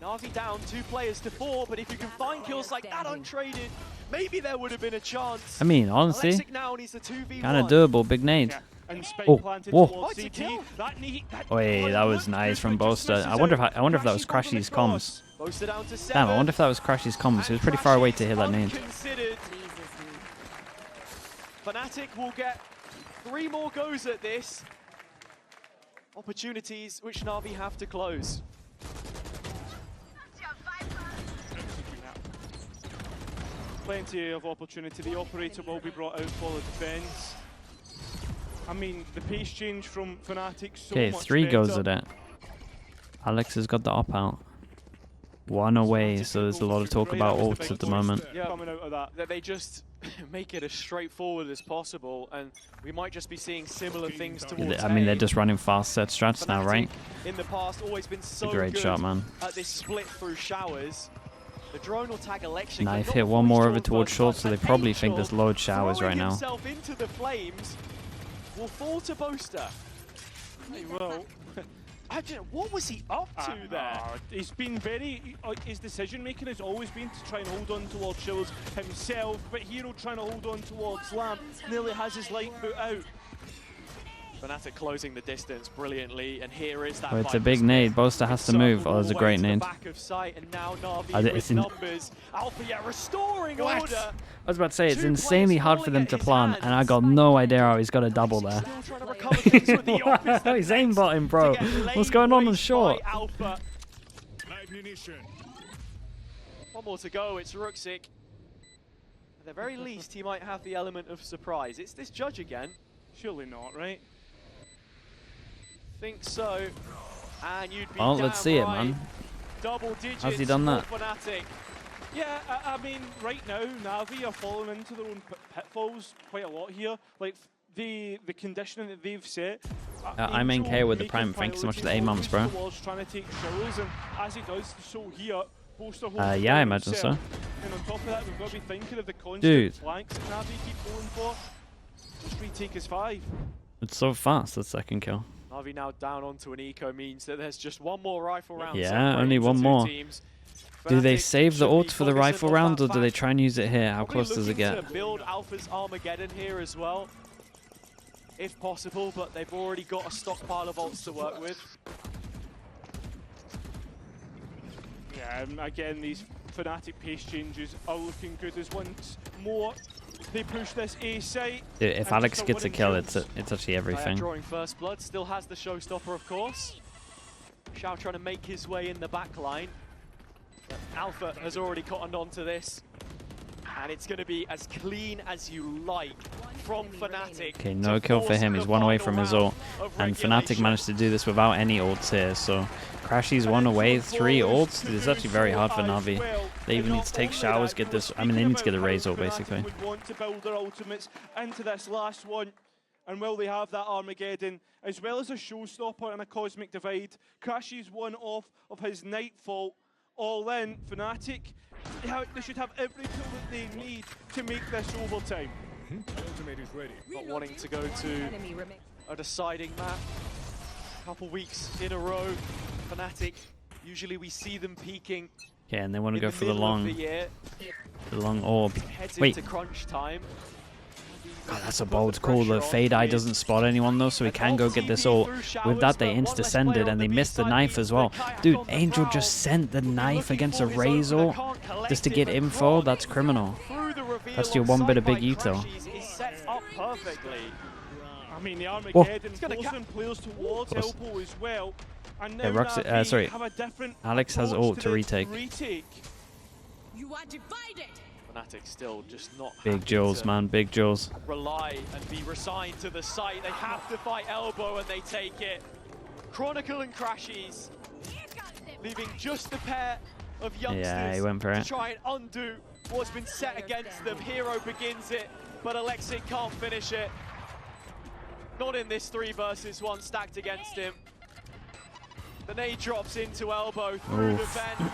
Na'Vi down 2 players to 4, but if you can find kills like that untraded, maybe there would have been a chance. I mean, honestly, Alexic now needs a 2v1. kind of doable. Big nade. Yeah. And spike Oh, planted whoa. towards CT. Wait, that was nice from Boaster. I wonder if that was Crashy's comms. Boaster down to 7. Damn, I wonder if that was Crashy's comms. He was pretty far away to hit that nade. Fnatic will get 3 more goes at this. Opportunities which Na'Vi have to close. Plenty of opportunity. The operator will be brought out for the defense. I mean, the pace change from Fnatic so Okay, much 3 goes better. at it. Alex has got the op out. 1 away, so there's a lot of talk about ults at the moment. Yeah, coming out of that they just make it as straightforward as possible, and we might just be seeing similar things towards I mean, they're A. just running fast set strats now, right? In the past, always been so Great good shot, man. at this split through showers. The drone will tag Alexic. Knife not hit one more fully over towards short, so they but probably think Angel there's load showers throwing right now. himself into the flames will fall to Boaster. He will. What was he up to there? He's been very. His decision making has always been to try and hold on towards Shills himself, but Hero trying to hold on towards Lamb nearly has his light boot out. Fnatic closing the distance brilliantly, and here is that. Oh, it's a big nade. Boaster has to move. Oh, there's a great nade. Back of sight, and now Na'Vi It's with numbers. Alpha, yeah, restoring order. I was about to say, it's insanely hard for them to plan, and I got no idea how he's got a double there. Still trying to recover things with the opposite He's aimbotting, bro. What's going on short? Alpha. Ignition. 1 more to go, it's Ruxic. At the very least, he might have the element of surprise. It's this judge again. Surely not, right? Think so. And you'd be Well, let's see it, right. man. Double digits. How's he done that? for Fnatic. Yeah, I mean, right now, Navi are falling into their own pitfalls quite a lot here. Like, the conditioning that they've set. I main KO with the Angel Prime. Thanks so much for the making A-mums, bro. towards trying to take showers, and as he does, so here, Boaster holds Yeah, I on imagine so. himself. And on top of that, we've got to be thinking of the constant Dude. flanks that Navi keep going for. Just retake his 5. It's so fast, that second kill. Navi now down onto an eco means that there's just 1 more rifle round. Yeah, separating only the 1 two more. teams. Do they Fnatic save the should ult be for the cognizant rifle of round, that or do they fact. try and use it here? How Probably close does it looking get? to build Alpha's Armageddon here as well, if possible, but they've already got a stockpile of ults to work with. Yeah, again, these Fnatic pace changes are looking good as once more they push this A site. If and Alex just gets a winning kill, kills. it's actually They are everything. drawing first blood, still has the showstopper, of course. Xiao trying to make his way in the back line. But Alpha has already cottoned onto this. And it's going to be as clean as you like from Fnatic. Okay, no kill for him. He's 1 away from his ult. And Fnatic managed to do this without any ults here, so Crashy's 1 away, 3 ults. It's actually very hard for Navi. They even need to take showers, get this. I mean, they need to get a raise ult, basically. Would want to build their ultimates into this last one. And will they have that Armageddon, as well as a showstopper and a cosmic divide? Crashy's 1 off of his Nightfall. All in, Fnatic, they should have every tool that they need to make this overtime. Ultimate is ready. Not wanting to go to a deciding map. Couple weeks in a row. Fnatic, usually we see them peaking Okay, and they want to in go the for the middle of long, the year. the long orb. Heads Wait, into crunch time. God, that's a bold call. The Fade Eye doesn't spot anyone though, so he can go get this ult. With that, they insta-sended and they missed the knife as well. Dude, Angel just sent the knife against a Raze ult just to get info. That's criminal. That's your 1 bit of big eto. I mean, the Armageddon forcing players towards Close. elbow as well. And now Yeah, Navi sorry. have a different Alex has approach ult to the retake. You are divided. Fnatic still just not Big happy Jules, to man. Big Jules. rely and be resigned to the site. They have to fight elbow and they take it. Chronicle and Crashies leaving just a pair of youngsters Yeah, he went for to it. try and undo what's been set against them. Hero begins it, but Alexic can't finish it. Not in this 3 versus 1 stacked against him. The nade drops into elbow through the vent,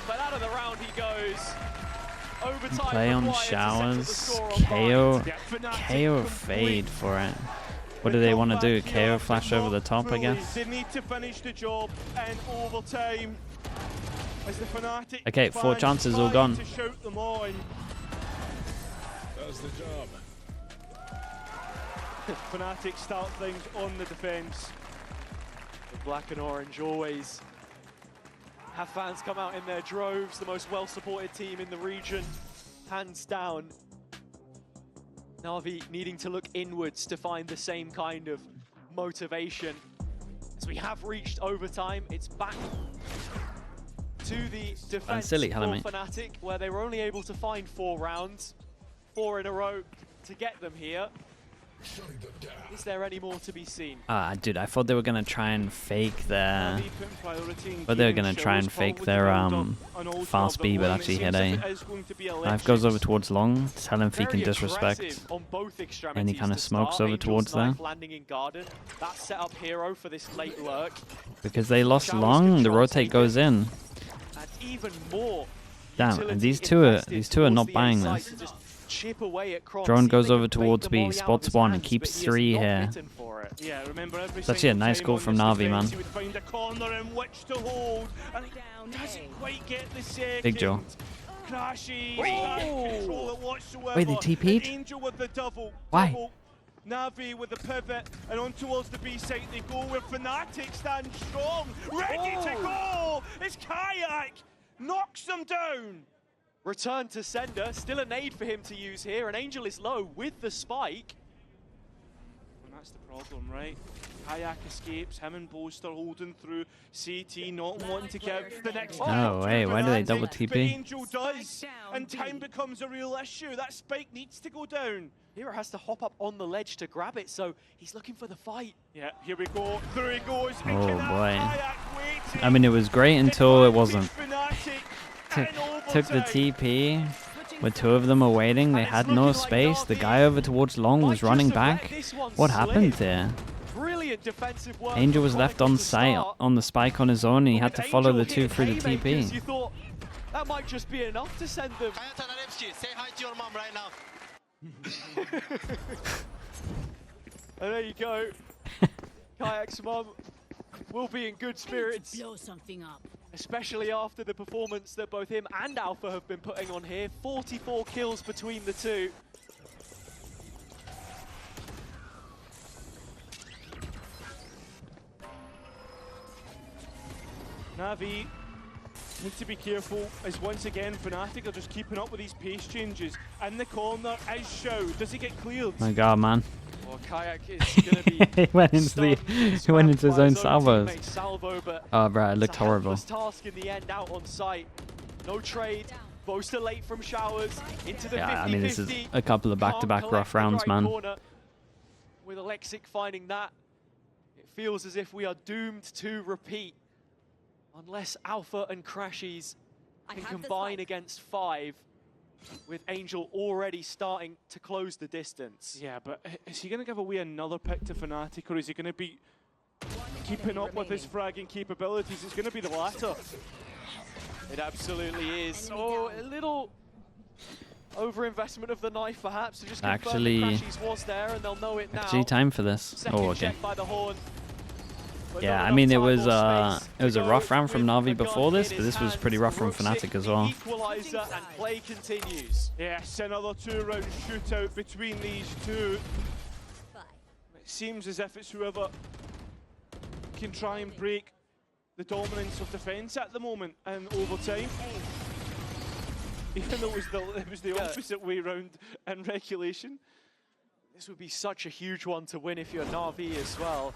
but out of the round he goes. Overtime Play on required to settle the showers. score on KO. Bind. KO Fade for it. What do they want to do? KO flash over the top, I guess? They need to finish the job in overtime. As the Fnatic Okay, 4 fans chances all try gone. to shout them on. Does the job. Fnatic start things on the defense. The black and orange always have fans come out in their droves, the most well-supported team in the region, hands down. Navi needing to look inwards to find the same kind of motivation. As we have reached overtime, it's back to the defense for Fnatic, where they were only able to find 4 rounds, 4 in a row to get them here. Is there any more to be seen? Dude, I thought they were gonna try and fake their... But they were gonna try and fake their fast B, but actually hit A. Knife goes over towards long, tell him if he can disrespect. And he kind of smokes over towards there. That set up hero for this late lurk. Because they lost long, the rotate goes in. And even more. Damn, and these two are not buying this. Chip away at Cross. Drone goes over towards B, spots 1 and keeps 3 here. Yeah, remember every It's actually a nice goal from Navi, man. He would find a corner in which to hold, and he doesn't quite get the second. Big Joe. Crashes, can't control it whatsoever. Wait, they TP'd? Angel with the double. Why? Navi with the pivot, and on towards the B site they go, where Fnatic stand strong, ready to go. It's Kayak, knocks them down. Return to sender, still a nade for him to use here, and Angel is low with the spike. And that's the problem, right? Kayak escapes, him and Boaster holding through, CT not wanting to give the next No way, why do they double TP? But Angel does, and time becomes a real issue. That spike needs to go down. Hero has to hop up on the ledge to grab it, so he's looking for the fight. Yeah, here we go, through he goes. Oh boy. I mean, it was great until it wasn't. Took the TP, with 2 of them were waiting, they had no space, the guy over towards long was running back. What happened there? Angel was left on site, on the spike on his own, and he had to follow the 2 through the TP. You thought that might just be enough to send them. Say hi to your mom right now. And there you go. Kayak's mum will be in good spirits. Blow something up. Especially after the performance that both him and Alpha have been putting on here. 44 kills between the 2. Navi need to be careful, as once again Fnatic are just keeping up with these pace changes. In the corner is Shao. Does he get cleared? My god, man. Well, Kayak is going to be he went into his own salvos. Oh, bro, it looked horrible. Task in the end out on site. No trade. Boaster late from showers into the 50-50. I mean, this is a couple of back-to-back rough rounds, man. With Alexic finding that, it feels as if we are doomed to repeat. Unless Alpha and Crashies can combine against 5. With Angel already starting to close the distance. Yeah, but is he going to give away another pick to Fnatic, or is he going to be keeping up with his fragging capabilities? It's going to be the latter. It absolutely is. Oh, a little overinvestment of the knife, perhaps, to just confirm that Crashies was there, and they'll know it now. Actually, time for this. Second Oh, okay. check by the horn. Yeah, I mean, it was a rough round from Navi before this, but this was pretty rough from Fnatic as well. Equalizer and play continues. Yes, another 2-round shootout between these 2. It seems as if it's whoever can try and break the dominance of defense at the moment and overtime. Even though it was the opposite way round in regulation. This would be such a huge one to win if you're Navi as well.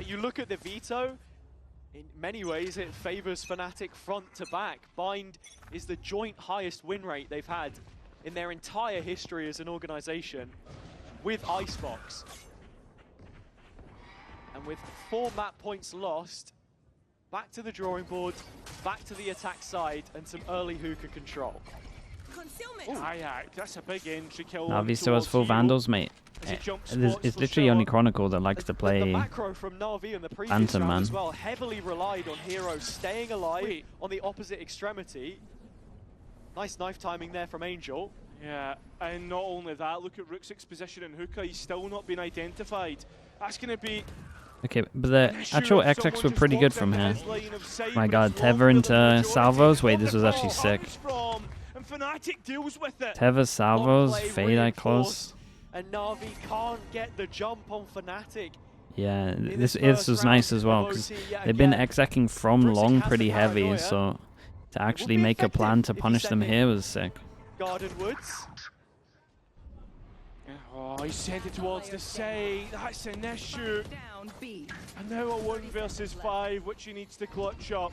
You look at the veto, in many ways it favors Fnatic front to back. Bind is the joint highest win rate they've had in their entire history as an organization with Icebox. And with 4 map points lost, back to the drawing board, back to the attack side, and some early hookah control. Kayak, that's a big entry kill. Navi still has full Vandals, mate. It's literally only Chronicle that likes to play the macro from Navi and the previous Phantom, round man. as well heavily relied on heroes staying alive on the opposite extremity. Nice knife timing there from Angel. Yeah, and not only that, look at Rooksik's position in hookah, he's still not been identified. That's going to be Okay, but the actual XX were pretty good from here. My god, Teva into Salvos? Wait, this was actually sick. Teva, Salvos, Fade close. And Navi can't get the jump on Fnatic. Yeah, this was nice as well, because they've been execing from long pretty heavy, so to actually make a plan to punish them here was sick. Garden Woods. Oh, he sent it towards the side. That's an issue. And now a 1 versus 5, which he needs to clutch up.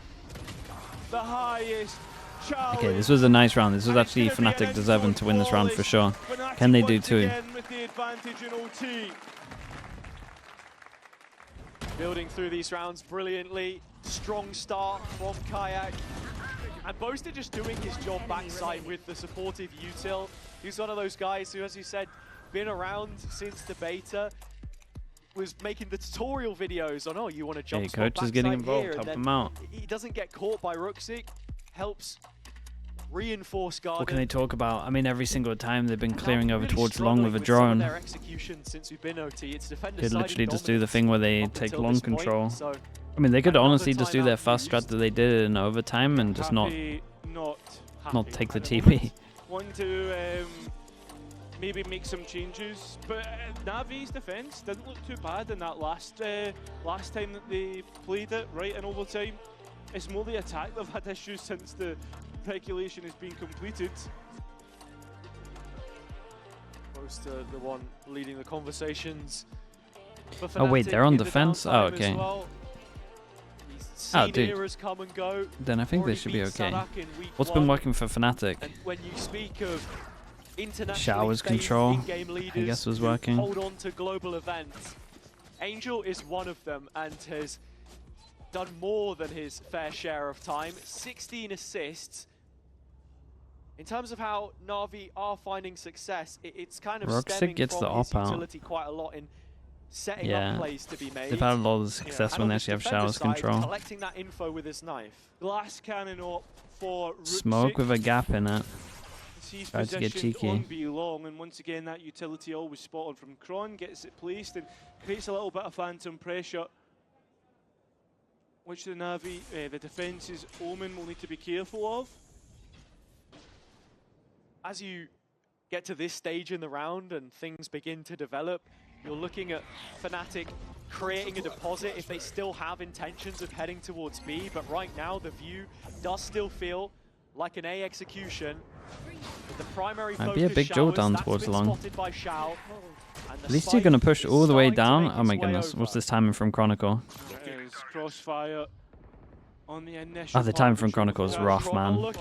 The highest challenge. Okay, this was a nice round. This was actually Fnatic deserving to win this round for sure. Can they do too? With the advantage in OT. Building through these rounds brilliantly. Strong start from Kayak. And Boaster just doing his job backside with the supportive util. He's one of those guys who, as you said, been around since the beta, was making the tutorial videos on, oh, you want to jump spot coach is getting involved, here, help him out. He doesn't get caught by Ruxic, helps reinforce Garden. What can they talk about? I mean, every single time they've been clearing over towards long with a drone. Their execution since we've been OT. It's Could literally just do the thing where they take long control. I mean, they could honestly just do their fast strat that they did in overtime and just not take the TP. Want to maybe make some changes, but Navi's defense didn't look too bad in that last time that they played it right in overtime. It's more the attack they've had issues since the regulation has been completed. Close to the one leading the conversations. Oh wait, they're on defense? Oh, okay. Oh, dude. Come and go. Then I think they should be okay. What's been working for Fnatic? And when you speak of Showers control, I guess was working. Hold on to global events. Angel is one of them and has done more than his fair share of time. 16 assists. In terms of how Navi are finding success, it's kind of stemming gets from the his op out. utility quite a lot in setting up plays to be made. They've had a lot of success when they actually have Showers control. Collecting that info with his knife. Glass cannon up for Smoke with a gap in it. He's Tries to get cheeky. Won't be long, and once again that utility always spot on from Kron, gets it placed and creates a little bit of phantom pressure, which the Navi, the defence's Omen will need to be careful of. As you get to this stage in the round and things begin to develop, you're looking at Fnatic creating a deposit if they still have intentions of heading towards B, but right now the view does still feel like an A execution. The primary Might be a big jaw down towards long. At least you're going to push all the way down. Oh my goodness, what's this timing from Chronicle? Crossfire on the initial. Oh, the timing from Chronicle is rough, man.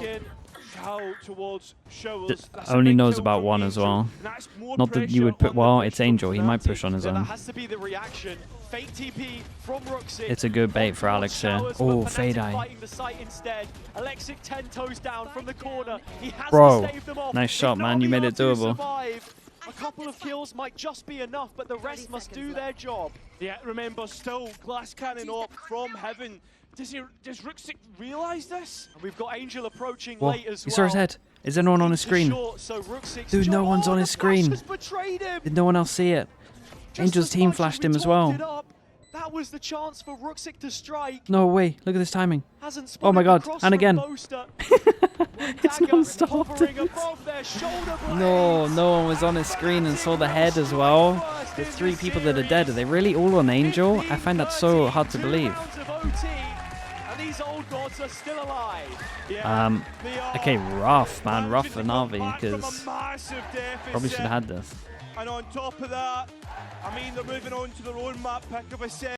Only knows about one as well. Not that you would put. Well, it's Angel. He might push on his own. It's a good bait for Alex here. Oh, Fade Eye. Bro, nice shot, man. You made it doable. A couple of kills might just be enough, but the rest must do their job. Yeah, remember, still glass cannon up from heaven. Does Ruxic realise this? And we've got Angel approaching Whoa, late as he well. saw his head. Is anyone on his screen? Dude, no one's on his screen. Did no one else see it? Angel's team flashed him as well. That was the chance for Ruxic to strike. No way, look at this timing. Oh my god, and again. It's non-stop. No one was on his screen and saw the head as well. There's 3 people that are dead. Are they really all on Angel? I find that so hard to believe. Okay, rough, man. Rough for Navi, because probably should have had this. And on top of that, I mean, they're moving on to their own map pick of a set.